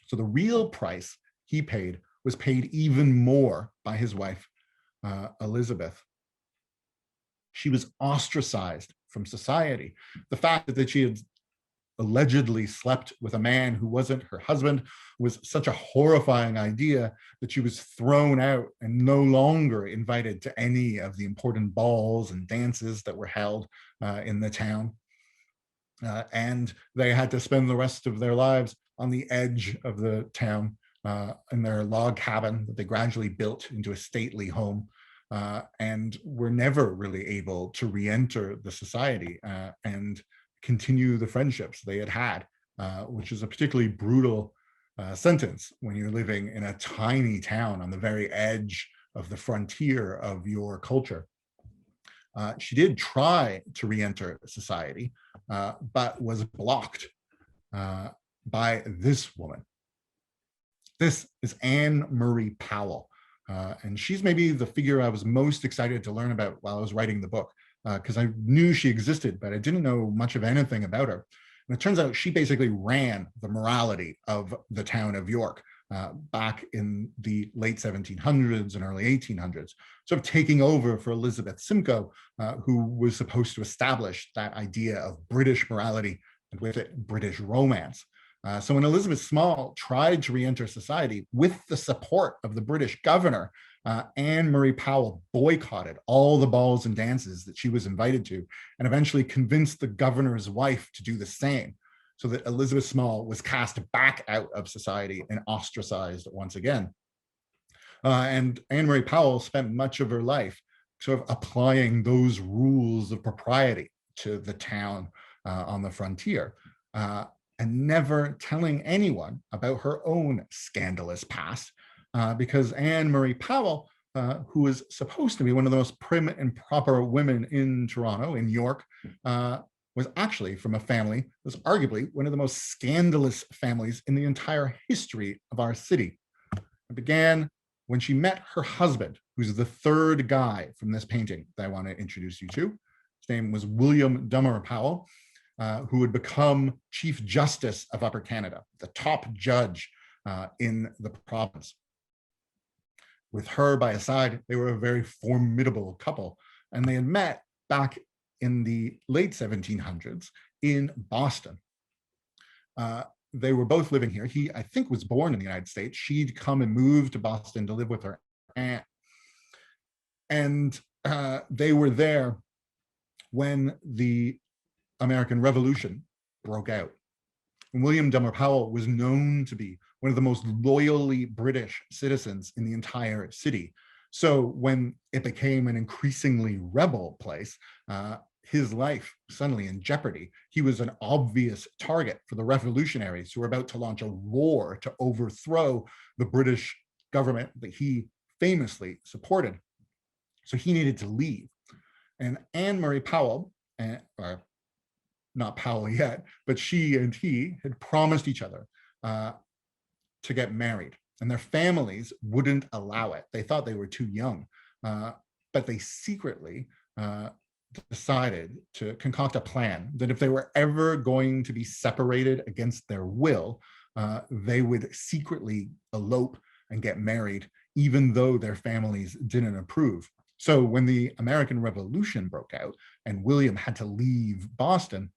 [SPEAKER 2] So the real price he paid was paid even more by his wife, Elizabeth. She was ostracized from society. The fact that she had allegedly slept with a man who wasn't her husband was such a horrifying idea that she was thrown out and no longer invited to any of the important balls and dances that were held in the town. And they had to spend the rest of their lives on the edge of the town in their log cabin that they gradually built into a stately home, and were never really able to re-enter the society and continue the friendships they had had, which is a particularly brutal sentence when you're living in a tiny town on the very edge of the frontier of your culture. She did try to re-enter society, but was blocked by this woman. This is Anne Murray Powell. And she's maybe the figure I was most excited to learn about while I was writing the book, because I knew she existed, but I didn't know much of anything about her. And it turns out she basically ran the morality of the town of York back in the late 1700s and early 1800s, sort of taking over for Elizabeth Simcoe, who was supposed to establish that idea of British morality and with it, British romance. So when Elizabeth Small tried to re-enter society with the support of the British governor, Anne Murray Powell boycotted all the balls and dances that she was invited to, and eventually convinced the governor's wife to do the same, so that Elizabeth Small was cast back out of society and ostracized once again. And Anne Murray Powell spent much of her life sort of applying those rules of propriety to the town on the frontier. And never telling anyone about her own scandalous past, because Anne Murray Powell, who was supposed to be one of the most prim and proper women in Toronto, in York, was actually from a family that was arguably one of the most scandalous families in the entire history of our city. It began when she met her husband, who's the third guy from this painting that I want to introduce you to. His name was William Dummer Powell, who would become Chief Justice of Upper Canada, the top judge in the province. With her by his side, they were a very formidable couple, and they had met back in the late 1700s in Boston. They were both living here. He, I think, was born in the United States. She'd come and moved to Boston to live with her aunt. And they were there when the American Revolution broke out. And William Dummer Powell was known to be one of the most loyally British citizens in the entire city. So when it became an increasingly rebel place, his life suddenly in jeopardy. He was an obvious target for the revolutionaries who were about to launch a war to overthrow the British government that he famously supported. So he needed to leave. And Anne Murray Powell, or not Powell yet, but she and he had promised each other to get married, and their families wouldn't allow it. They thought they were too young, but they secretly decided to concoct a plan that if they were ever going to be separated against their will, they would secretly elope and get married, even though their families didn't approve. So when the American Revolution broke out and William had to leave Boston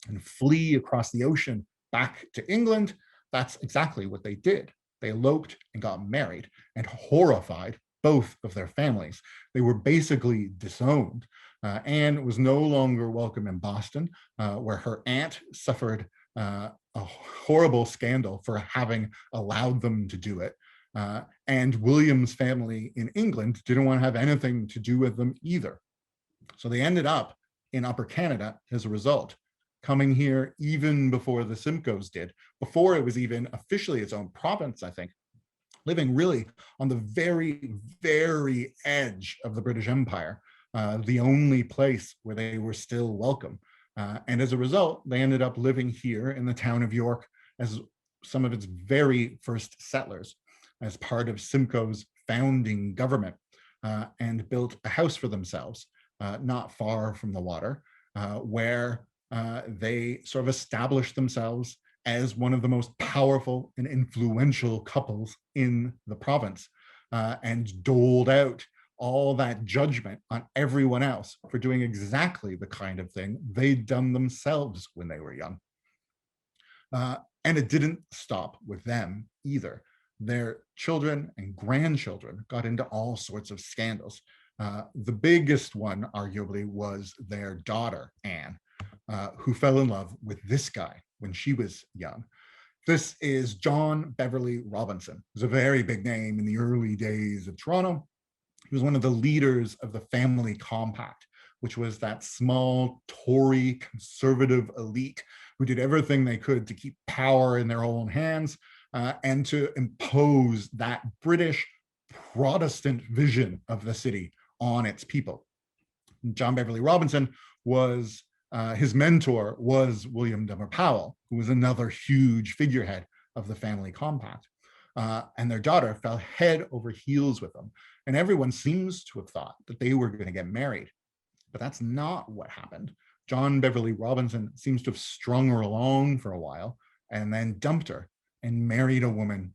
[SPEAKER 2] and flee across the ocean back to England, that's exactly what they did. They eloped and got married and horrified both of their families. They were basically disowned. Anne was no longer welcome in Boston, where her aunt suffered a horrible scandal for having allowed them to do it. And William's family in England didn't want to have anything to do with them either. So they ended up in Upper Canada as a result, coming here even before the Simcoes did, before it was even officially its own province, I think, living really on the very, very edge of the British Empire, the only place where they were still welcome. And as a result, they ended up living here in the town of York as some of its very first settlers, as part of Simcoe's founding government, and built a house for themselves, not far from the water, where they sort of established themselves as one of the most powerful and influential couples in the province, and doled out all that judgment on everyone else for doing exactly the kind of thing they'd done themselves when they were young. And it didn't stop with them either. Their children and grandchildren got into all sorts of scandals. The biggest one, arguably, was their daughter, Anne, who fell in love with this guy when she was young. This is John Beverley Robinson. He was a very big name in the early days of Toronto. He was one of the leaders of the Family Compact, which was that small Tory conservative elite who did everything they could to keep power in their own hands, and to impose that British Protestant vision of the city on its people. John Beverly Robinson was, his mentor was William Demer Powell, who was another huge figurehead of the family compact. And their daughter fell head over heels with them. And everyone seems to have thought that they were going to get married. But that's not what happened. John Beverly Robinson seems to have strung her along for a while and then dumped her and married a woman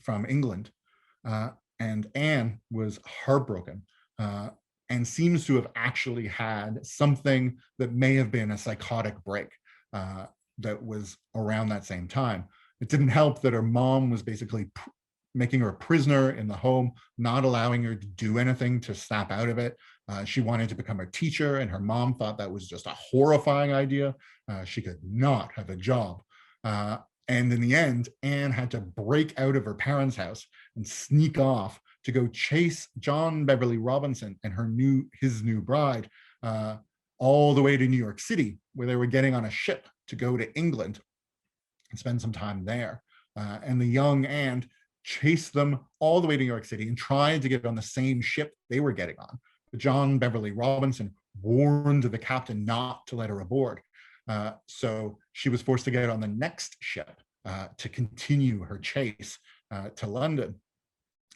[SPEAKER 2] from England. And Anne was heartbroken and seems to have actually had something that may have been a psychotic break that was around that same time. It didn't help that her mom was basically making her a prisoner in the home, not allowing her to do anything to snap out of it. She wanted to become a teacher, and her mom thought that was just a horrifying idea. She could not have a job. And in the end, Anne had to break out of her parents' house and sneak off to go chase John Beverly Robinson and his new bride all the way to New York City, where they were getting on a ship to go to England and spend some time there. And the young Anne chased them all the way to New York City and tried to get on the same ship they were getting on. But John Beverly Robinson warned the captain not to let her aboard. So she was forced to get on the next ship to continue her chase to London.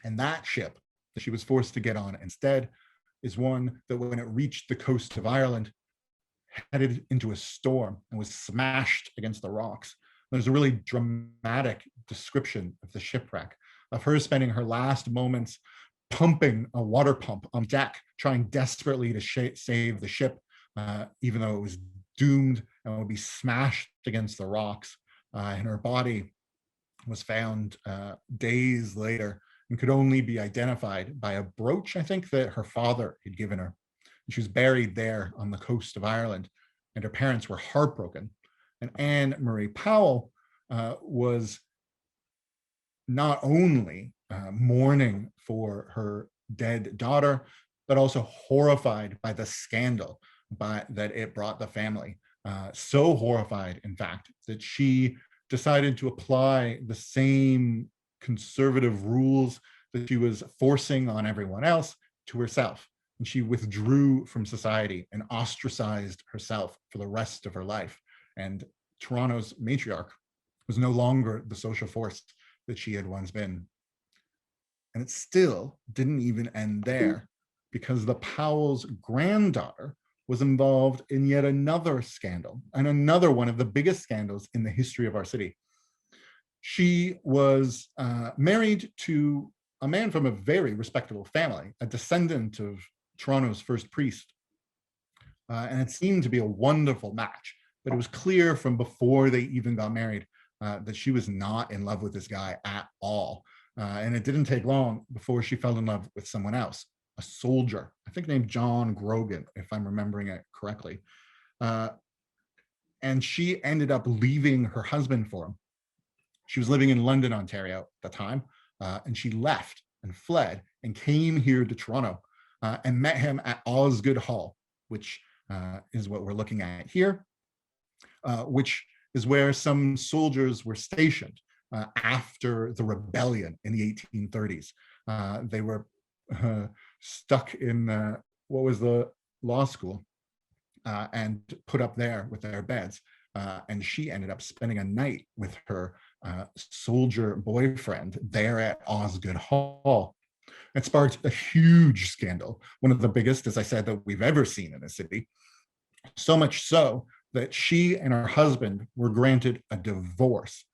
[SPEAKER 2] And that ship that she was forced to get on instead is one that, when it reached the coast of Ireland, headed into a storm and was smashed against the rocks. There's a really dramatic description of the shipwreck, of her spending her last moments pumping a water pump on deck, trying desperately to save the ship, even though it was doomed and would be smashed against the rocks. And her body was found days later and could only be identified by a brooch, I think, that her father had given her. She was buried there on the coast of Ireland, and her parents were heartbroken. And Anne Marie Powell was not only mourning for her dead daughter, but also horrified by the scandal that it brought the family. So horrified, in fact, that she decided to apply the same conservative rules that she was forcing on everyone else to herself. And she withdrew from society and ostracized herself for the rest of her life. And Toronto's matriarch was no longer the social force that she had once been. And it still didn't even end there, because the Powell's granddaughter was involved in yet another scandal, and another one of the biggest scandals in the history of our city. She was married to a man from a very respectable family, a descendant of Toronto's first priest. And it seemed to be a wonderful match, but it was clear from before they even got married that she was not in love with this guy at all. And it didn't take long before she fell in love with someone else, a soldier, I think named John Grogan, if I'm remembering it correctly. And she ended up leaving her husband for him. She was living in London, Ontario at the time, and she left and fled and came here to Toronto and met him at Osgoode Hall, which is what we're looking at here, which is where some soldiers were stationed after the rebellion in the 1830s. They were stuck in what was the law school and put up there with their beds. And she ended up spending a night with her soldier boyfriend there at Osgoode Hall. It sparked a huge scandal, one of the biggest, as I said, that we've ever seen in a city. So much so that she and her husband were granted a divorce.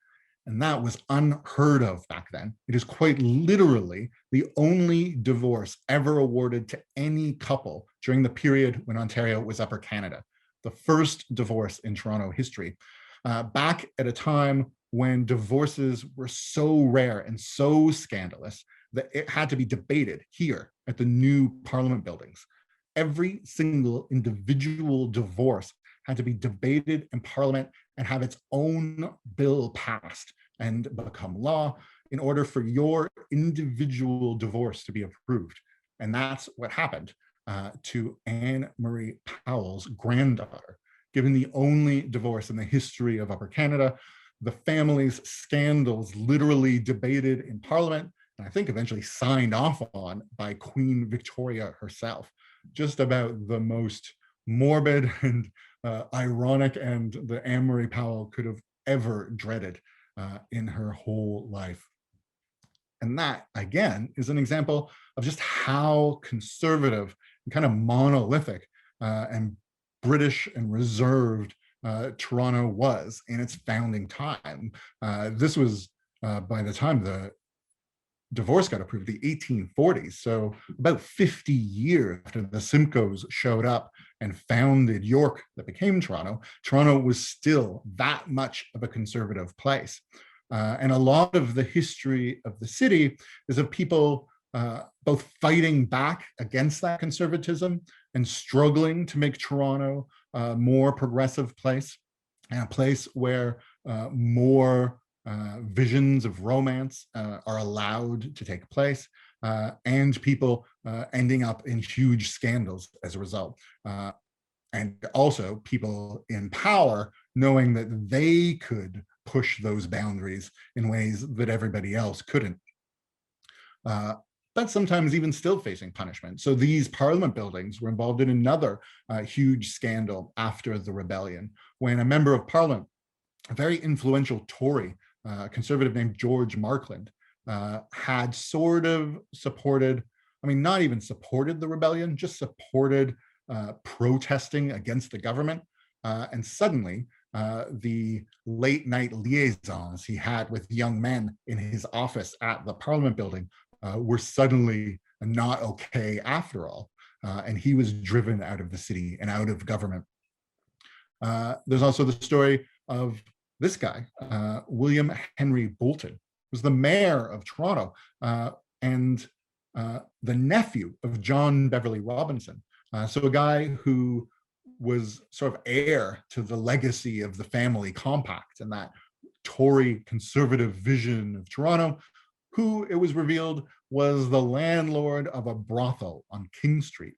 [SPEAKER 2] And that was unheard of back then. It is quite literally the only divorce ever awarded to any couple during the period when Ontario was Upper Canada, the first divorce in Toronto history, back at a time when divorces were so rare and so scandalous that it had to be debated here at the new Parliament buildings. Every single individual divorce had to be debated in Parliament and have its own bill passed and become law in order for your individual divorce to be approved. And that's what happened to Anne Marie Powell's granddaughter, given the only divorce in the history of Upper Canada. The family's scandals literally debated in Parliament, and I think eventually signed off on by Queen Victoria herself. just about the most morbid and ironic end that Anne Marie Powell could have ever dreaded in her whole life. And that, again, is an example of just how conservative and kind of monolithic and British and reserved Toronto was in its founding time. This was by the time the divorce got approved, the 1840s. So about 50 years after the Simcoes showed up and founded York, that became Toronto, Toronto was still that much of a conservative place. And a lot of the history of the city is of people both fighting back against that conservatism and struggling to make Toronto a more progressive place, and a place where more visions of romance are allowed to take place, and people ending up in huge scandals as a result. And also people in power knowing that they could push those boundaries in ways that everybody else couldn't. But sometimes even still facing punishment. So these Parliament buildings were involved in another huge scandal after the rebellion, when a member of Parliament, a very influential Tory conservative named George Markland, had sort of supported, I mean, not even supported the rebellion, just supported protesting against the government. And suddenly, the late night liaisons he had with young men in his office at the Parliament building were suddenly not okay after all. And he was driven out of the city and out of government. There's also the story of this guy, William Henry Bolton, was the mayor of Toronto and the nephew of John Beverley Robinson. So a guy who was sort of heir to the legacy of the family compact and that Tory conservative vision of Toronto, who it was revealed was the landlord of a brothel on King Street.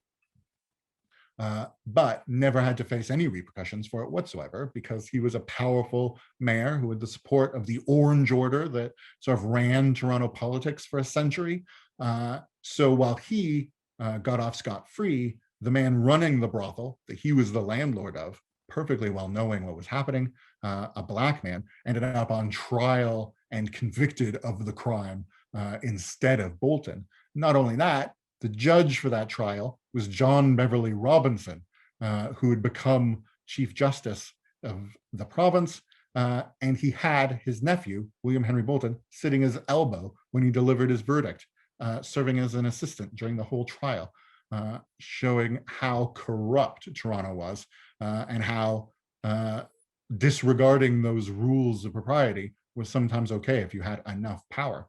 [SPEAKER 2] But never had to face any repercussions for it whatsoever, because he was a powerful mayor who had the support of the Orange Order that sort of ran Toronto politics for a century. So while he got off scot-free, the man running the brothel that he was the landlord of, perfectly well knowing what was happening, a black man, ended up on trial and convicted of the crime instead of Bolton. Not only that, the judge for that trial was John Beverley Robinson, who had become Chief Justice of the province, and he had his nephew, William Henry Bolton, sitting his elbow when he delivered his verdict, serving as an assistant during the whole trial, showing how corrupt Toronto was and how disregarding those rules of propriety was sometimes okay if you had enough power.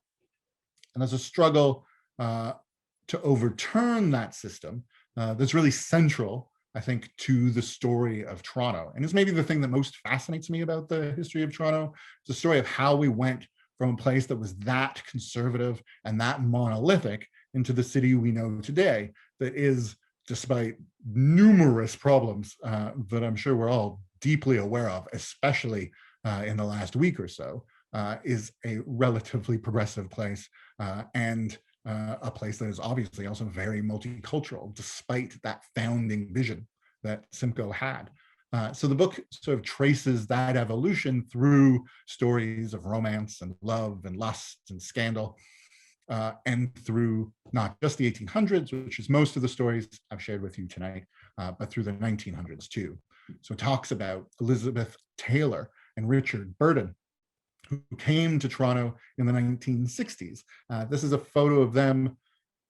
[SPEAKER 2] And there's a struggle to overturn that system that's really central, I think, to the story of Toronto. And it's maybe the thing that most fascinates me about the history of Toronto. It's the story of how we went from a place that was that conservative and that monolithic into the city we know today, that is, despite numerous problems that I'm sure we're all deeply aware of, especially in the last week or so, is a relatively progressive place and a place that is obviously also very multicultural, despite that founding vision that Simcoe had. So the book sort of traces that evolution through stories of romance and love and lust and scandal, and through not just the 1800s, which is most of the stories I've shared with you tonight, but through the 1900s too. So it talks about Elizabeth Taylor and Richard Burden, who came to Toronto in the 1960s. This is a photo of them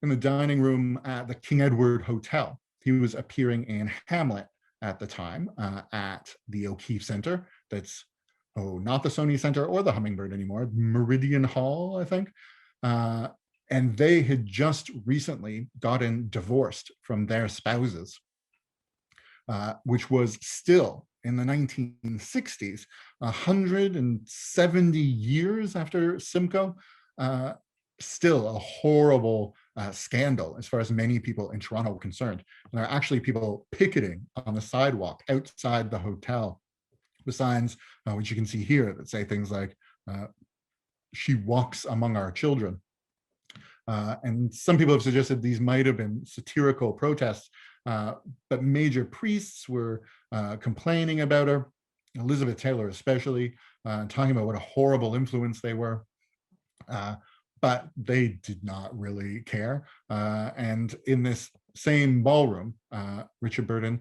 [SPEAKER 2] in the dining room at the King Edward Hotel. He was appearing in Hamlet at the time at the O'Keefe Center. That's, not the Sony Center or the Hummingbird anymore, Meridian Hall, I think. And they had just recently gotten divorced from their spouses, which was still in the 1960s, 170 years after Simcoe, still a horrible scandal as far as many people in Toronto were concerned. And there are actually people picketing on the sidewalk outside the hotel with signs, which you can see here, that say things like, "She walks among our children." And some people have suggested these might have been satirical protests but major priests were complaining about her, Elizabeth Taylor especially, talking about what a horrible influence they were. But they did not really care. And in this same ballroom, Richard Burton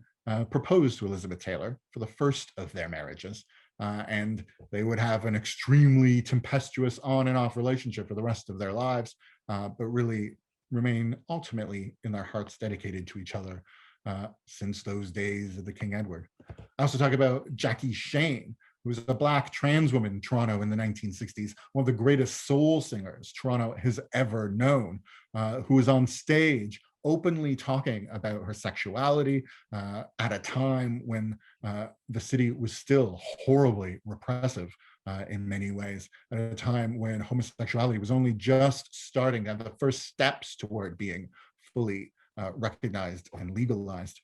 [SPEAKER 2] proposed to Elizabeth Taylor for the first of their marriages. And they would have an extremely tempestuous on and off relationship for the rest of their lives, but really remain ultimately in their hearts dedicated to each other since those days of the King Edward. I also talk about Jackie Shane, who was a Black trans woman in Toronto in the 1960s, one of the greatest soul singers Toronto has ever known, who was on stage openly talking about her sexuality at a time when the city was still horribly repressive in many ways, at a time when homosexuality was only just starting to have the first steps toward being fully recognized and legalized.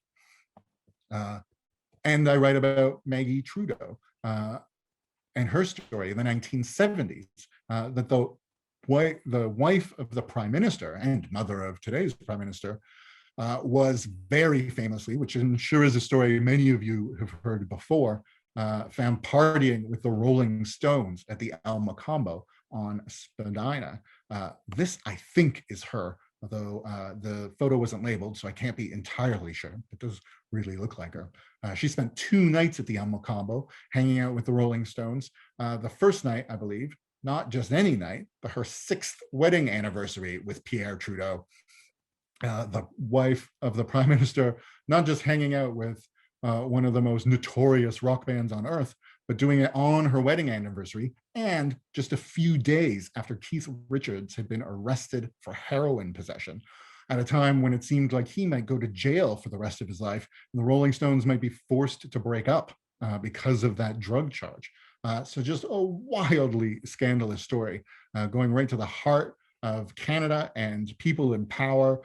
[SPEAKER 2] And I write about Maggie Trudeau and her story in the 1970s, that the wife of the prime minister and mother of today's prime minister was very famously, which I'm sure is a story many of you have heard before, found partying with the Rolling Stones at the El Mocambo on Spadina. This, I think, is her, although the photo wasn't labeled, so I can't be entirely sure. It does really look like her. She spent 2 nights at the El Mocambo hanging out with the Rolling Stones. The first night, I believe, not just any night, but her 6th wedding anniversary with Pierre Trudeau, the wife of the prime minister, not just hanging out with one of the most notorious rock bands on earth, but doing it on her wedding anniversary and just a few days after Keith Richards had been arrested for heroin possession, at a time when it seemed like he might go to jail for the rest of his life, and the Rolling Stones might be forced to break up because of that drug charge. So just a wildly scandalous story, going right to the heart of Canada and people in power,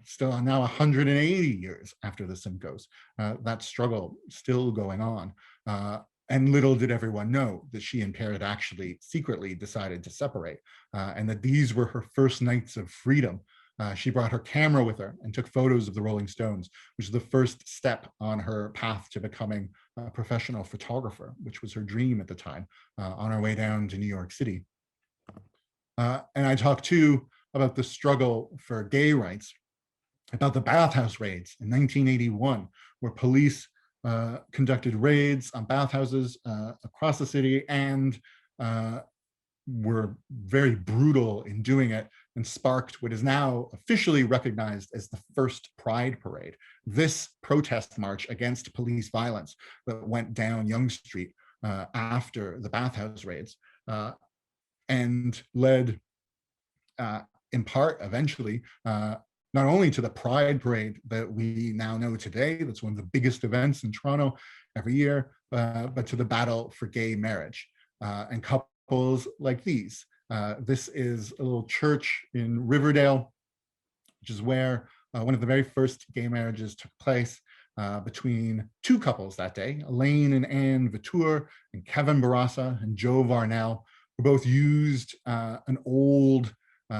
[SPEAKER 2] still now 180 years after the Simcoes, that struggle still going on. And little did everyone know that she and Pierre had actually secretly decided to separate, and that these were her first nights of freedom. She brought her camera with her and took photos of the Rolling Stones, which is the first step on her path to becoming a professional photographer, which was her dream at the time, on her way down to New York City. And I talked too about the struggle for gay rights, about the bathhouse raids in 1981, where police conducted raids on bathhouses across the city and were very brutal in doing it, and sparked what is now officially recognized as the first Pride Parade. This protest march against police violence that went down Yonge Street after the bathhouse raids, and led in part eventually not only to the Pride Parade that we now know today, that's one of the biggest events in Toronto every year, but to the battle for gay marriage and couples like these. This is a little church in Riverdale, which is where one of the very first gay marriages took place between 2 couples that day, Elaine and Anne Vitour and Kevin Barassa and Joe Varnell, who both used an old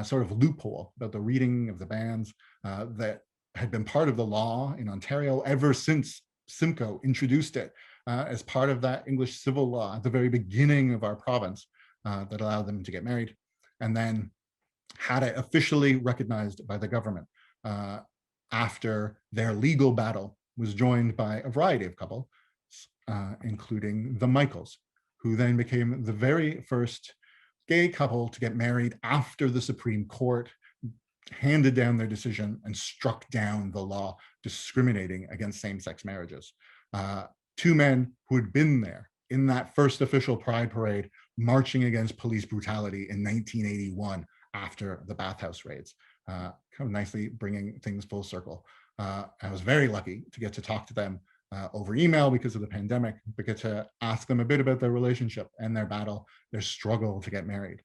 [SPEAKER 2] sort of loophole about the reading of the banns that had been part of the law in Ontario ever since Simcoe introduced it as part of that English civil law at the very beginning of our province that allowed them to get married, and then had it officially recognized by the government after their legal battle was joined by a variety of couples, including the Michaels, who then became the very first gay couple to get married after the Supreme Court handed down their decision and struck down the law discriminating against same-sex marriages. 2 men who had been there in that first official Pride Parade marching against police brutality in 1981 after the bathhouse raids, kind of nicely bringing things full circle. I was very lucky to get to talk to them over email because of the pandemic, but get to ask them a bit about their relationship and their battle, their struggle to get married,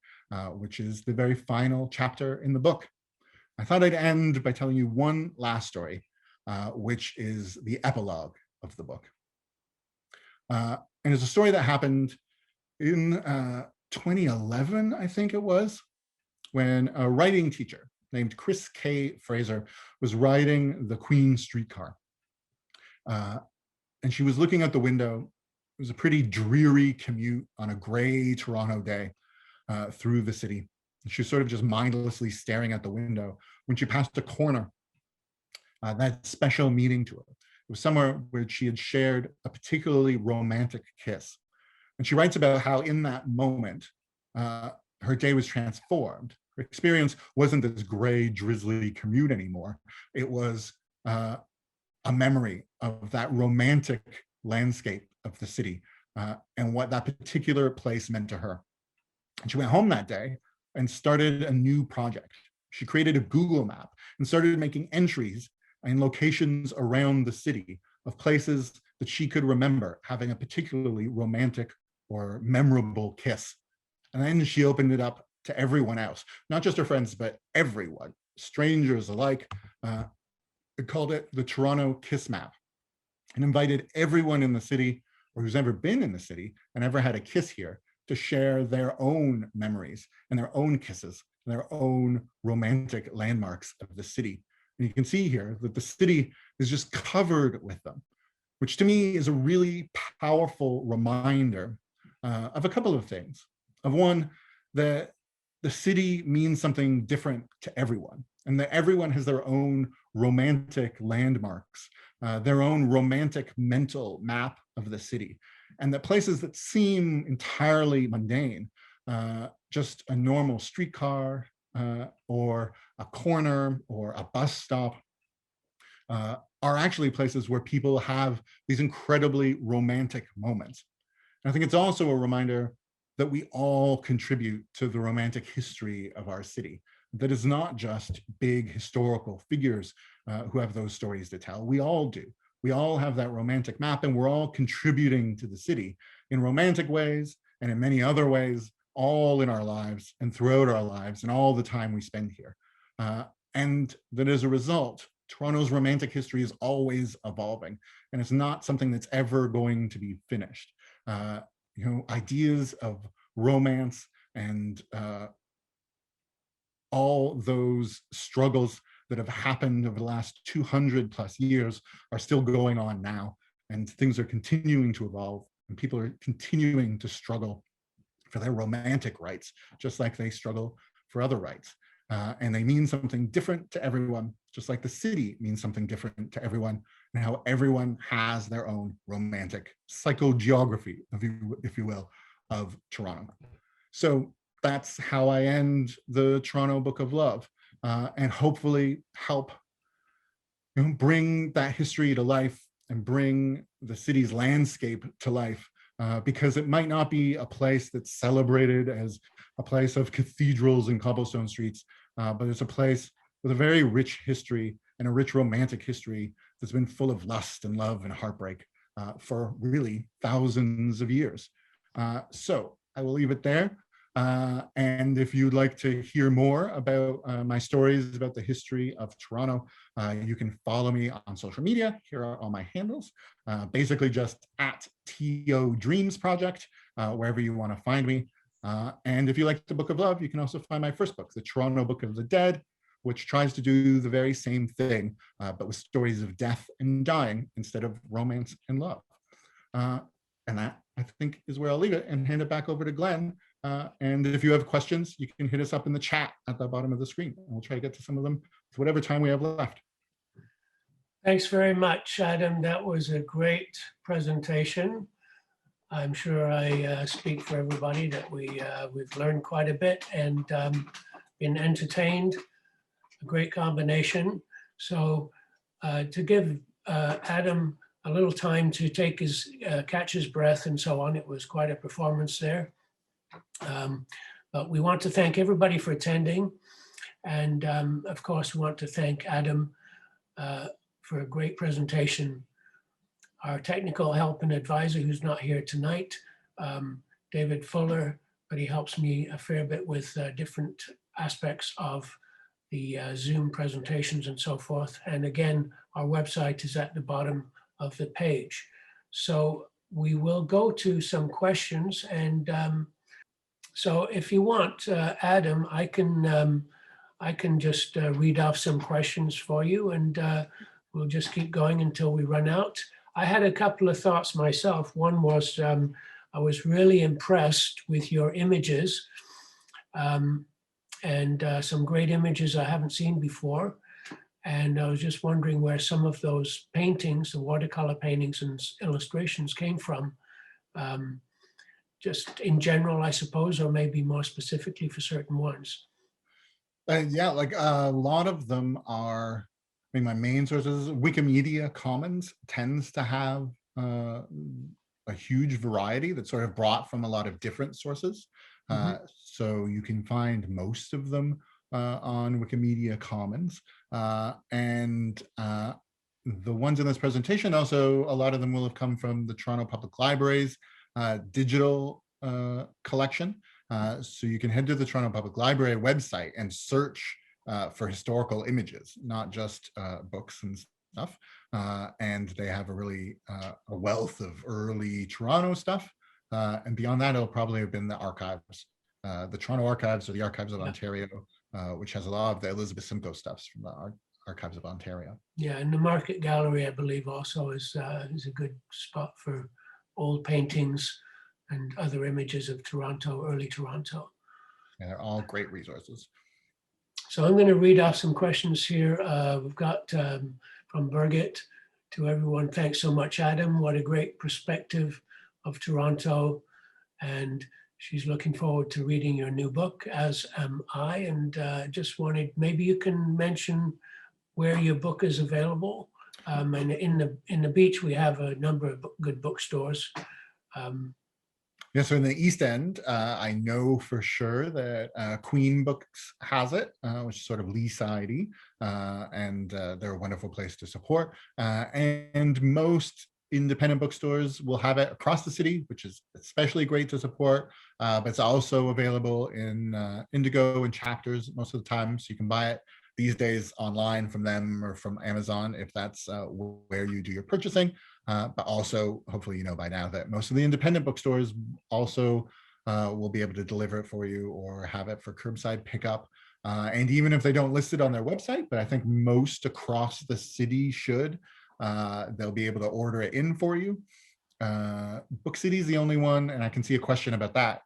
[SPEAKER 2] which is the very final chapter in the book. I thought I'd end by telling you one last story, which is the epilogue of the book. And it's a story that happened in 2011, I think it was, when a writing teacher named Chris K. Fraser was riding the Queen streetcar. And she was looking out the window. It was a pretty dreary commute on a gray Toronto day through the city. She was sort of just mindlessly staring out the window when she passed a corner that had special meaning to her. It was somewhere where she had shared a particularly romantic kiss. And she writes about how in that moment, her day was transformed. Her experience wasn't this gray, drizzly commute anymore. It was a memory of that romantic landscape of the city and what that particular place meant to her. And she went home that day and started a new project. She created a Google map and started making entries in locations around the city of places that she could remember having a particularly romantic or memorable kiss. And then she opened it up to everyone else, not just her friends, but everyone, strangers alike. It called it the Toronto Kiss Map and invited everyone in the city or who's ever been in the city and ever had a kiss here to share their own memories and their own kisses and their own romantic landmarks of the city. And you can see here that the city is just covered with them, which to me is a really powerful reminder of a couple of things. Of one, that the city means something different to everyone, and that everyone has their own romantic landmarks, their own romantic mental map of the city, and that places that seem entirely mundane, just a normal streetcar or a corner or a bus stop, are actually places where people have these incredibly romantic moments. And I think it's also a reminder that we all contribute to the romantic history of our city. That is not just big historical figures who have those stories to tell. We all do. We all have that romantic map, and we're all contributing to the city in romantic ways and in many other ways, all in our lives and throughout our lives and all the time we spend here. And that as a result, Toronto's romantic history is always evolving, and it's not something that's ever going to be finished. You know, ideas of romance and all those struggles that have happened over the last 200 plus years are still going on now, and things are continuing to evolve, and people are continuing to struggle for their romantic rights, just like they struggle for other rights. And they mean something different to everyone, just like the city means something different to everyone, and how everyone has their own romantic psychogeography, if you will, of Toronto. So that's how I end the Toronto Book of Love, and hopefully help bring that history to life and bring the city's landscape to life, because it might not be a place that's celebrated as a place of cathedrals and cobblestone streets, but it's a place with a very rich history and a rich romantic history that's been full of lust and love and heartbreak for really thousands of years. So I will leave it there. And if you'd like to hear more about my stories about the history of Toronto, you can follow me on social media. Here are all my handles. Basically just at TO Dreams Project, wherever you want to find me. And if you like the Book of Love, you can also find my first book, The Toronto Book of the Dead, which tries to do the very same thing, but with stories of death and dying instead of romance and love. And that, I think, is where I'll leave it and hand it back over to Glenn. And if you have questions, you can hit us up in the chat at the bottom of the screen, and we'll try to get to some of them with whatever time we have left.
[SPEAKER 1] Thanks very much, Adam. That was a great presentation. I'm sure I speak for everybody that we've learned quite a bit and been entertained. A great combination. So to give Adam a little time to take his catch his breath and so on, it was quite a performance there. But we want to thank everybody for attending, and of course we want to thank Adam for a great presentation. Our technical help and advisor, who's not here tonight, David Fuller, but he helps me a fair bit with different aspects of the Zoom presentations and so forth. And again, our website is at the bottom of the page. So we will go to some questions, and so if you want, Adam, I can I can just read off some questions for you, and we'll just keep going until we run out. I had a couple of thoughts myself. One was I was really impressed with your images, and some great images I haven't seen before. And I was just wondering where some of those paintings, the watercolor paintings and illustrations came from. Just in general, I suppose, or maybe more specifically for certain ones.
[SPEAKER 2] Yeah, like a lot of them are, I mean, my main sources, Wikimedia Commons tends to have a huge variety that's sort of brought from a lot of different sources. So you can find most of them on Wikimedia Commons. And the ones in this presentation, also, a lot of them will have come from the Toronto Public Library's digital collection. So you can head to the Toronto Public Library website and search for historical images, not just books and stuff. And they have a really a wealth of early Toronto stuff. And beyond that, it'll probably have been the archives, the Toronto Archives or the Archives of Ontario, which has a lot of the Elizabeth Simcoe stuffs from the Archives of Ontario.
[SPEAKER 1] Yeah, and the Market Gallery, I believe, also is a good spot for old paintings and other images of Toronto, early Toronto.
[SPEAKER 2] And they're all great resources.
[SPEAKER 1] So I'm going to read off some questions here. We've got from Birgit to everyone. Thanks so much, Adam. What a great perspective of Toronto. And she's looking forward to reading your new book, as am I. And just wanted, maybe you can mention where your book is available. And in the Beach, we have a number of good bookstores.
[SPEAKER 2] Yeah, so in the East End, I know for sure that Queen Books has it, which is sort of Lee-sidey, and they're a wonderful place to support. And most independent bookstores will have it across the city, which is especially great to support. But it's also available in Indigo and Chapters most of the time, so you can buy it these days online from them or from Amazon if that's where you do your purchasing. But also, hopefully you know by now that most of the independent bookstores also will be able to deliver it for you or have it for curbside pickup. And even if they don't list it on their website, but I think most across the city should, they'll be able to order it in for you. Book City is the only one, and I can see a question about that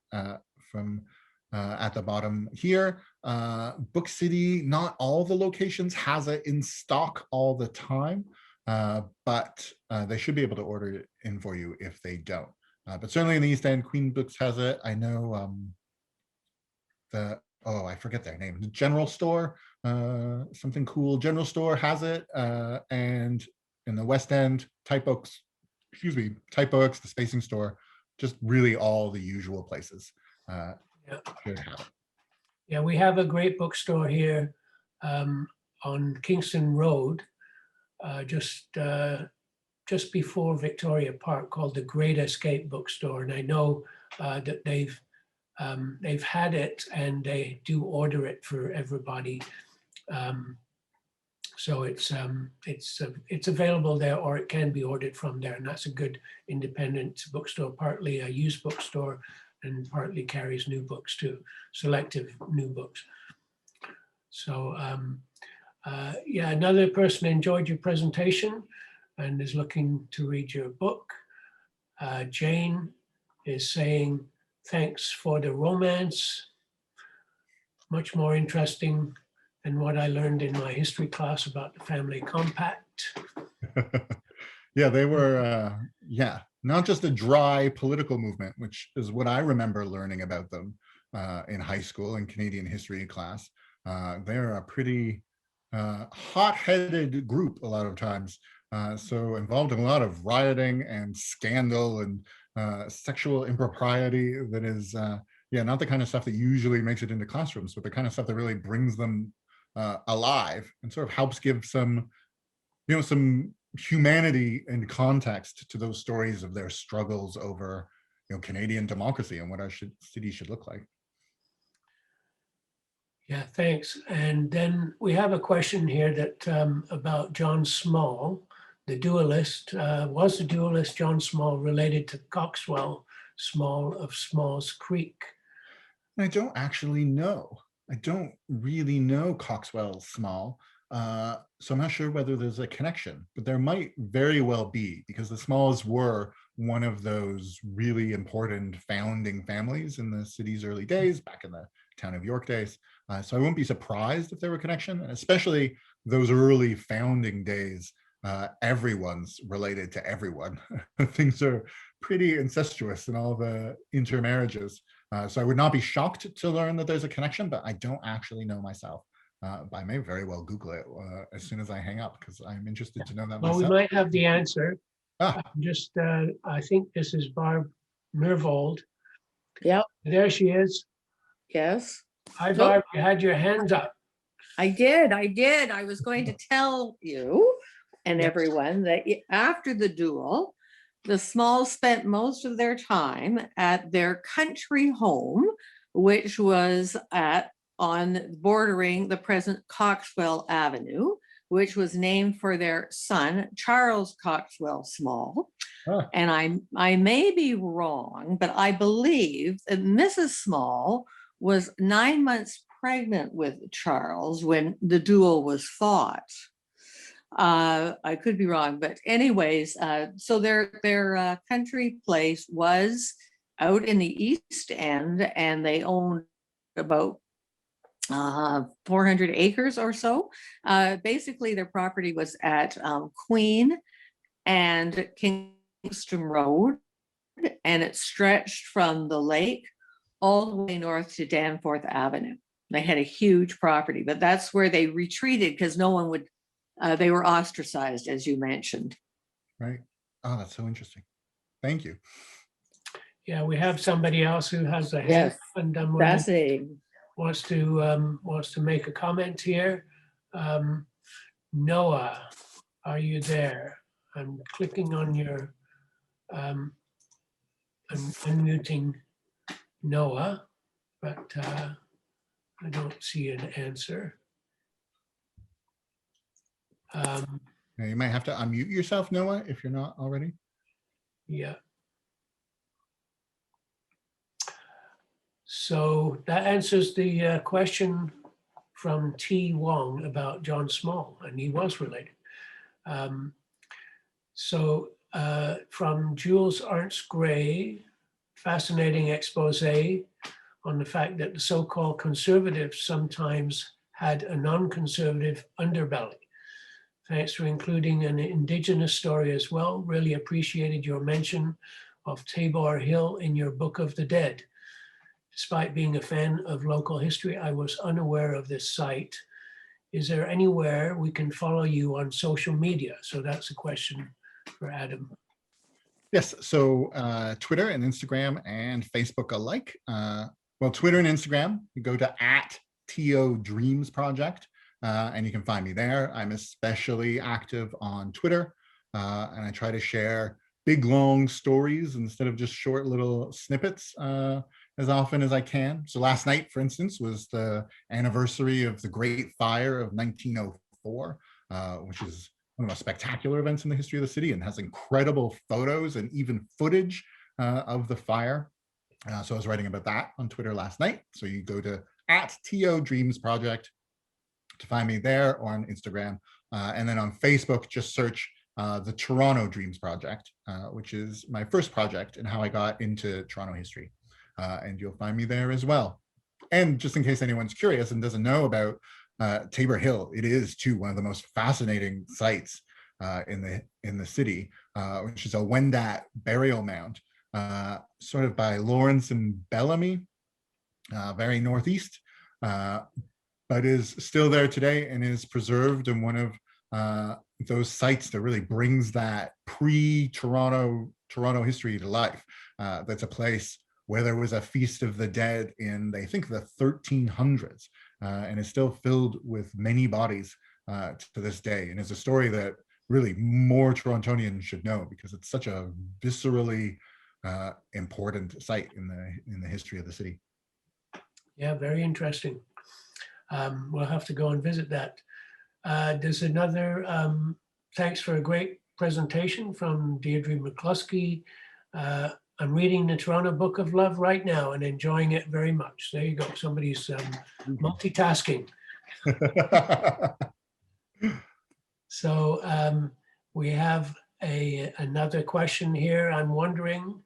[SPEAKER 2] from at the bottom here. Book City, not all the locations has it in stock all the time. But they should be able to order it in for you if they don't. But certainly in the East End, Queen Books has it. I know I forget their name, the General Store, something cool, General Store has it. And in the West End, Type Books, the Spacing Store, just really all the usual places should have it.
[SPEAKER 1] Yeah, we have a great bookstore here on Kingston Road, just before Victoria Park, called the Great Escape Bookstore, and I know that they've had it and they do order it for everybody. So it's available there, or it can be ordered from there, and that's a good independent bookstore, partly a used bookstore and partly carries new books too, selective new books. So yeah, another person enjoyed your presentation and is looking to read your book. Jane is saying, thanks for the romance. Much more interesting than what I learned in my history class about the family compact.
[SPEAKER 2] Yeah, they were, not just a dry political movement, which is what I remember learning about them in high school in Canadian history class. They're a pretty hot-headed group a lot of times, so involved in a lot of rioting and scandal and sexual impropriety that is, not the kind of stuff that usually makes it into classrooms, but the kind of stuff that really brings them alive and sort of helps give some humanity and context to those stories of their struggles over Canadian democracy and what our city should look like.
[SPEAKER 1] Yeah, thanks. And then we have a question here that about John Small, the duelist. Was the duelist John Small related to Coxwell Small of Smalls Creek?
[SPEAKER 2] I don't actually know. I don't really know Coxwell Small, so I'm not sure whether there's a connection, but there might very well be, because the Smalls were one of those really important founding families in the city's early days, back in the town of York days. So I wouldn't be surprised if there were a connection, and especially those early founding days. Everyone's related to everyone. Things are pretty incestuous in all the intermarriages. So I would not be shocked to learn that there's a connection, but I don't actually know myself. But I may very well Google it as soon as I hang up, because I'm interested to know that
[SPEAKER 1] Well, we
[SPEAKER 2] myself.
[SPEAKER 1] might have the answer.
[SPEAKER 2] Ah,
[SPEAKER 1] Just, I think this is Barb Mervold.
[SPEAKER 3] Yep,
[SPEAKER 1] There she is.
[SPEAKER 3] yes.
[SPEAKER 1] Hi,
[SPEAKER 3] Nope.
[SPEAKER 1] Barb, you had your hands up.
[SPEAKER 3] I did. I was going to tell you and
[SPEAKER 1] Yes.
[SPEAKER 3] everyone that after the duel, the Smalls spent most of their time at their country home, which was bordering the present Coxwell Avenue, which was named for their son, Charles Coxwell Small.
[SPEAKER 2] ah,
[SPEAKER 3] And I may be wrong, but I believe that Mrs. Small was 9 months pregnant with Charles when the duel was fought. I could be wrong, but anyways, so their country place was out in the East End, and they owned about 400 acres or so. Basically, their property was at Queen and Kingston Road, and it stretched from the lake all the way north to Danforth Avenue. They had a huge property, but that's where they retreated because no one would, they were ostracized, as you mentioned.
[SPEAKER 2] right. Oh, that's so interesting. Thank you.
[SPEAKER 1] Yeah, we have somebody else who has a hand
[SPEAKER 3] Yes,
[SPEAKER 1] up and
[SPEAKER 3] fascinating.
[SPEAKER 1] wants to make a comment here. Noah, are you there? I'm clicking on your, I'm unmuting Noah, but I don't see an answer.
[SPEAKER 2] Now, you might have to unmute yourself, Noah, if you're not already.
[SPEAKER 1] Yeah. So that answers the question from T. Wong about John Small, and he was related. From Jules Ernst Gray, fascinating expose on the fact that the so-called conservatives sometimes had a non-conservative underbelly. Thanks for including an Indigenous story as well. Really appreciated your mention of Tabor Hill in your Book of the Dead. Despite being a fan of local history, I was unaware of this site. Is there anywhere we can follow you on social media? So that's a question for Adam.
[SPEAKER 2] Yes, so Twitter and Instagram and Facebook alike. Well, Twitter and Instagram, you go to @TO Dreams Project, and you can find me there. I'm especially active on Twitter, and I try to share big, long stories instead of just short little snippets as often as I can. So last night, for instance, was the anniversary of the Great Fire of 1904, which is one of the most spectacular events in the history of the city and has incredible photos and even footage of the fire. So I was writing about that on Twitter last night. So you go to @TO Dreams Project to find me there, or on Instagram. And then on Facebook, just search the Toronto Dreams Project, which is my first project and how I got into Toronto history. And you'll find me there as well. And just in case anyone's curious and doesn't know about Tabor Hill, it is too one of the most fascinating sites in the city, which is a Wendat burial mound, sort of by Lawrence and Bellamy, very northeast, but is still there today and is preserved in one of those sites that really brings that pre-Toronto history to life. That's a place where there was a feast of the dead in, I think, the 1300s, and is still filled with many bodies to this day. And it's a story that really more Torontonians should know, because it's such a viscerally important site in the history of the city.
[SPEAKER 1] Yeah, very interesting. We'll have to go and visit that. There's another, thanks for a great presentation from Deirdre McCluskey. I'm reading the Toronto Book of Love right now and enjoying it very much. There you go. Somebody's multitasking. So we have another question here. I'm wondering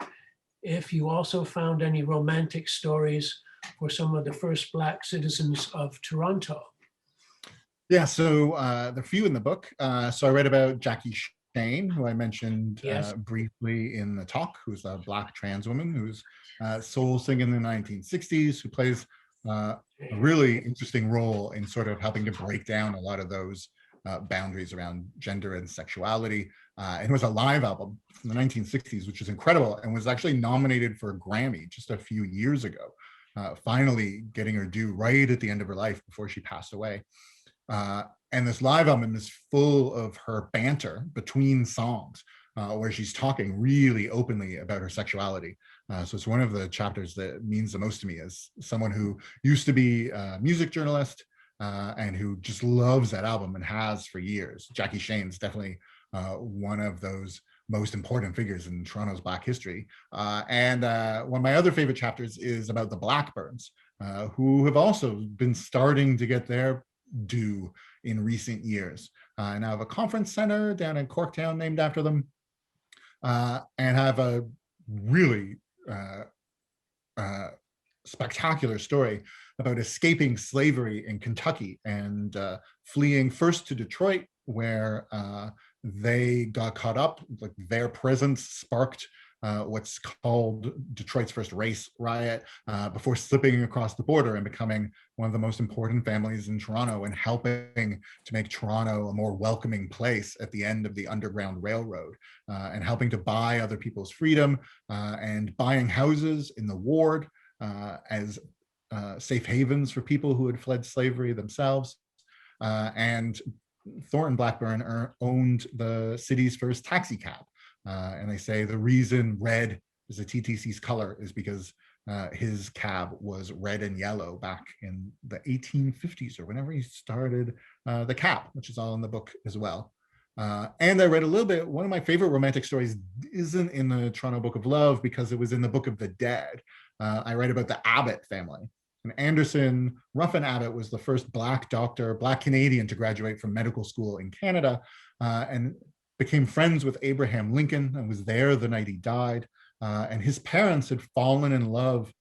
[SPEAKER 1] if you also found any romantic stories for some of the first Black citizens of Toronto.
[SPEAKER 2] Yeah, so there are a few in the book. So I read about Jackie Shane, who I mentioned
[SPEAKER 1] Yes.
[SPEAKER 2] briefly in the talk, who's a Black trans woman who's soul singing in the 1960s, who plays a really interesting role in sort of helping to break down a lot of those boundaries around gender and sexuality. And it was a live album from the 1960s, which is incredible, and was actually nominated for a Grammy just a few years ago, finally getting her due right at the end of her life before she passed away. And this live album is full of her banter between songs, where she's talking really openly about her sexuality. So it's one of the chapters that means the most to me as someone who used to be a music journalist and who just loves that album and has for years. Jackie Shane's definitely one of those most important figures in Toronto's Black history. And one of my other favorite chapters is about the Blackburns, who have also been starting to get their due in recent years. And I have a conference center down in Corktown named after them, and have a really spectacular story about escaping slavery in Kentucky and fleeing first to Detroit, where they got caught up. Like their presence sparked what's called Detroit's first race riot, before slipping across the border and becoming one of the most important families in Toronto and helping to make Toronto a more welcoming place at the end of the Underground Railroad, and helping to buy other people's freedom, and buying houses in the ward as safe havens for people who had fled slavery themselves. And Thornton Blackburn owned the city's first taxi cab. And they say the reason red is the TTC's color is because his cab was red and yellow back in the 1850s or whenever he started the cab, which is all in the book as well. And I read a little bit, one of my favorite romantic stories isn't in the Toronto Book of Love because it was in the Book of the Dead. I read about the Abbott family. And Anderson Ruffin Abbott was the first Black doctor, Black Canadian to graduate from medical school in Canada, and became friends with Abraham Lincoln and was there the night he died. And his parents had fallen in love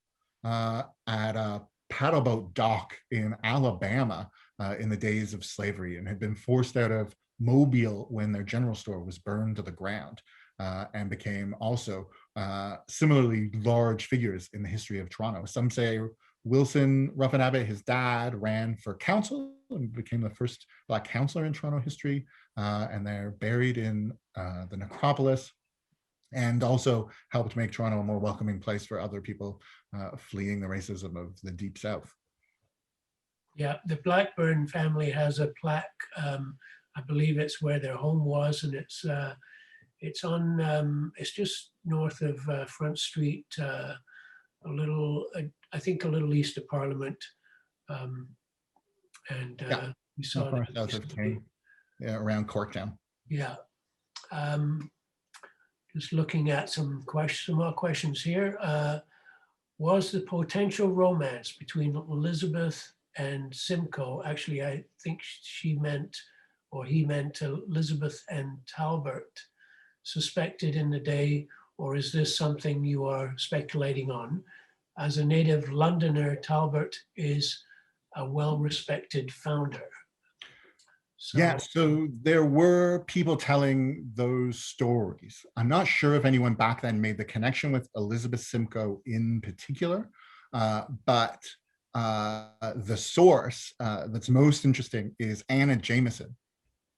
[SPEAKER 2] at a paddleboat dock in Alabama in the days of slavery, and had been forced out of Mobile when their general store was burned to the ground, and became also similarly large figures in the history of Toronto. Some say Wilson Ruffin Abbott, his dad, ran for council and became the first Black councillor in Toronto history. And they're buried in the necropolis, and also helped make Toronto a more welcoming place for other people fleeing the racism of the Deep South.
[SPEAKER 1] Yeah, the Blackburn family has a plaque. I believe it's where their home was, and it's just north of Front Street, a little, I think a little east of Parliament. We saw it.
[SPEAKER 2] South of King. Yeah, around Corktown.
[SPEAKER 1] Yeah. Just looking at some more questions here. Was the potential romance between Elizabeth and Simcoe, actually, I think she meant, or he meant Elizabeth and Talbot, suspected in the day, or is this something you are speculating on? As a native Londoner, Talbot is a well-respected founder. So,
[SPEAKER 2] yeah, so there were people telling those stories. I'm not sure if anyone back then made the connection with Elizabeth Simcoe in particular, but the source that's most interesting is Anna Jameson,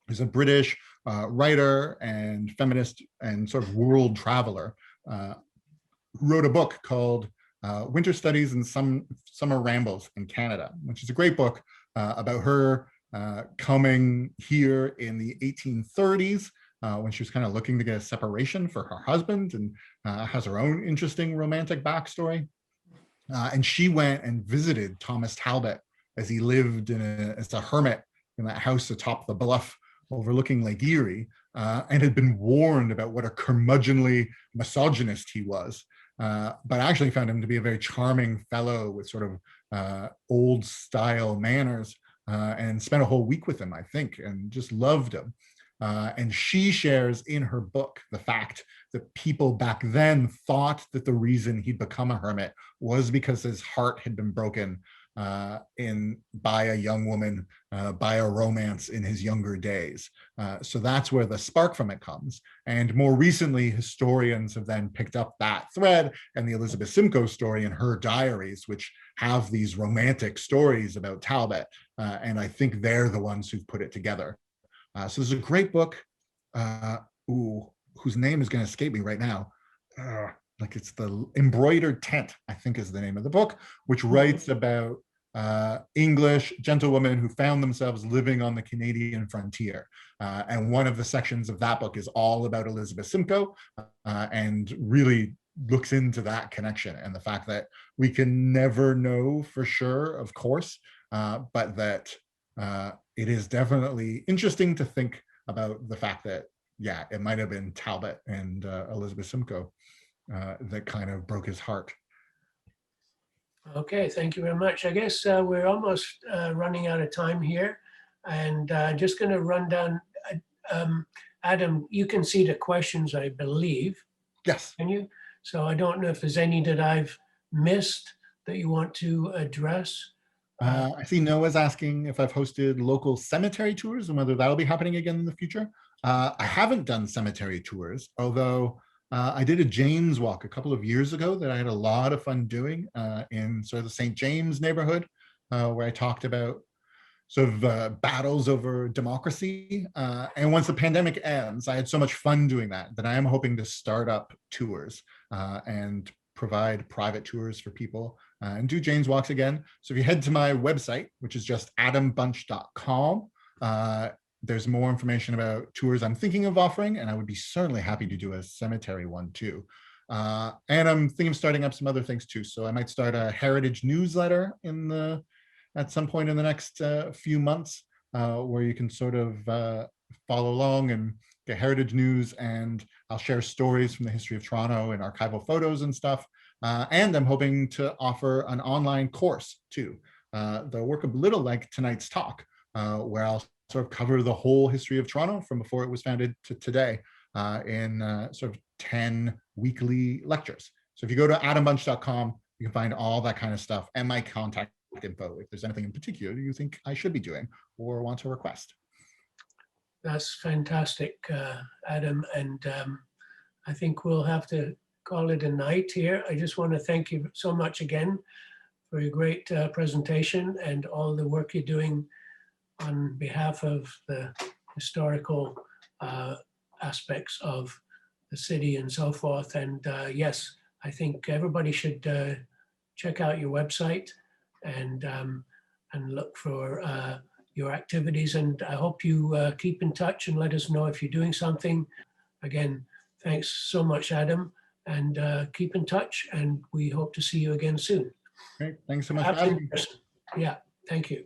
[SPEAKER 2] who's a British writer and feminist and sort of world traveler, wrote a book called Winter Studies and Summer Rambles in Canada, which is a great book about her coming here in the 1830s when she was kind of looking to get a separation for her husband, and has her own interesting romantic backstory. And she went and visited Thomas Talbot as he lived as a hermit in that house atop the bluff overlooking Lake Erie, and had been warned about what a curmudgeonly misogynist he was. but I actually found him to be a very charming fellow with sort of old style manners, and spent a whole week with him, I think, and just loved him. And she shares in her book the fact that people back then thought that the reason he'd become a hermit was because his heart had been broken by a young woman, by a romance in his younger days. So that's where the spark from it comes. And more recently, historians have then picked up that thread and the Elizabeth Simcoe story in her diaries, which have these romantic stories about Talbot. And I think they're the ones who've put it together. So there's a great book, whose name is going to escape me right now. Like it's the Embroidered Tent, I think is the name of the book, which writes about English gentlewomen who found themselves living on the Canadian frontier. And one of the sections of that book is all about Elizabeth Simcoe, and really looks into that connection and the fact that we can never know for sure, of course, but that it is definitely interesting to think about the fact that, yeah, it might have been Talbot and Elizabeth Simcoe that kind of broke his heart.
[SPEAKER 1] Okay, thank you very much. I guess we're almost running out of time here, and just going to run down. Adam, you can see the questions, I believe.
[SPEAKER 2] Yes.
[SPEAKER 1] Can you? So I don't know if there's any that I've missed that you want to address.
[SPEAKER 2] I see Noah's asking if I've hosted local cemetery tours and whether that'll be happening again in the future. I haven't done cemetery tours, although I did a James walk a couple of years ago that I had a lot of fun doing in sort of the St. James neighborhood, where I talked about sort of battles over democracy. And once the pandemic ends, I had so much fun doing that I am hoping to start up tours and provide private tours for people and do James walks again. So if you head to my website, which is just adambunch.com, there's more information about tours I'm thinking of offering, and I would be certainly happy to do a cemetery one too. And I'm thinking of starting up some other things too. So I might start a heritage newsletter at some point in the next few months, where you can sort of follow along and get heritage news, and I'll share stories from the history of Toronto and archival photos and stuff. And I'm hoping to offer an online course too. They'll work a little like tonight's talk, where I'll sort of cover the whole history of Toronto from before it was founded to today in sort of 10 weekly lectures. So if you go to adambunch.com, you can find all that kind of stuff and my contact info if there's anything in particular you think I should be doing or want to request.
[SPEAKER 1] That's fantastic, Adam. And I think we'll have to call it a night here. I just want to thank you so much again for your great presentation and all the work you're doing on behalf of the historical aspects of the city and so forth. And yes, I think everybody should check out your website and look for your activities. And I hope you keep in touch and let us know if you're doing something. Again, thanks so much, Adam, and keep in touch. And we hope to see you again soon.
[SPEAKER 2] Great. Thanks so much for having me.
[SPEAKER 1] Yeah, thank you.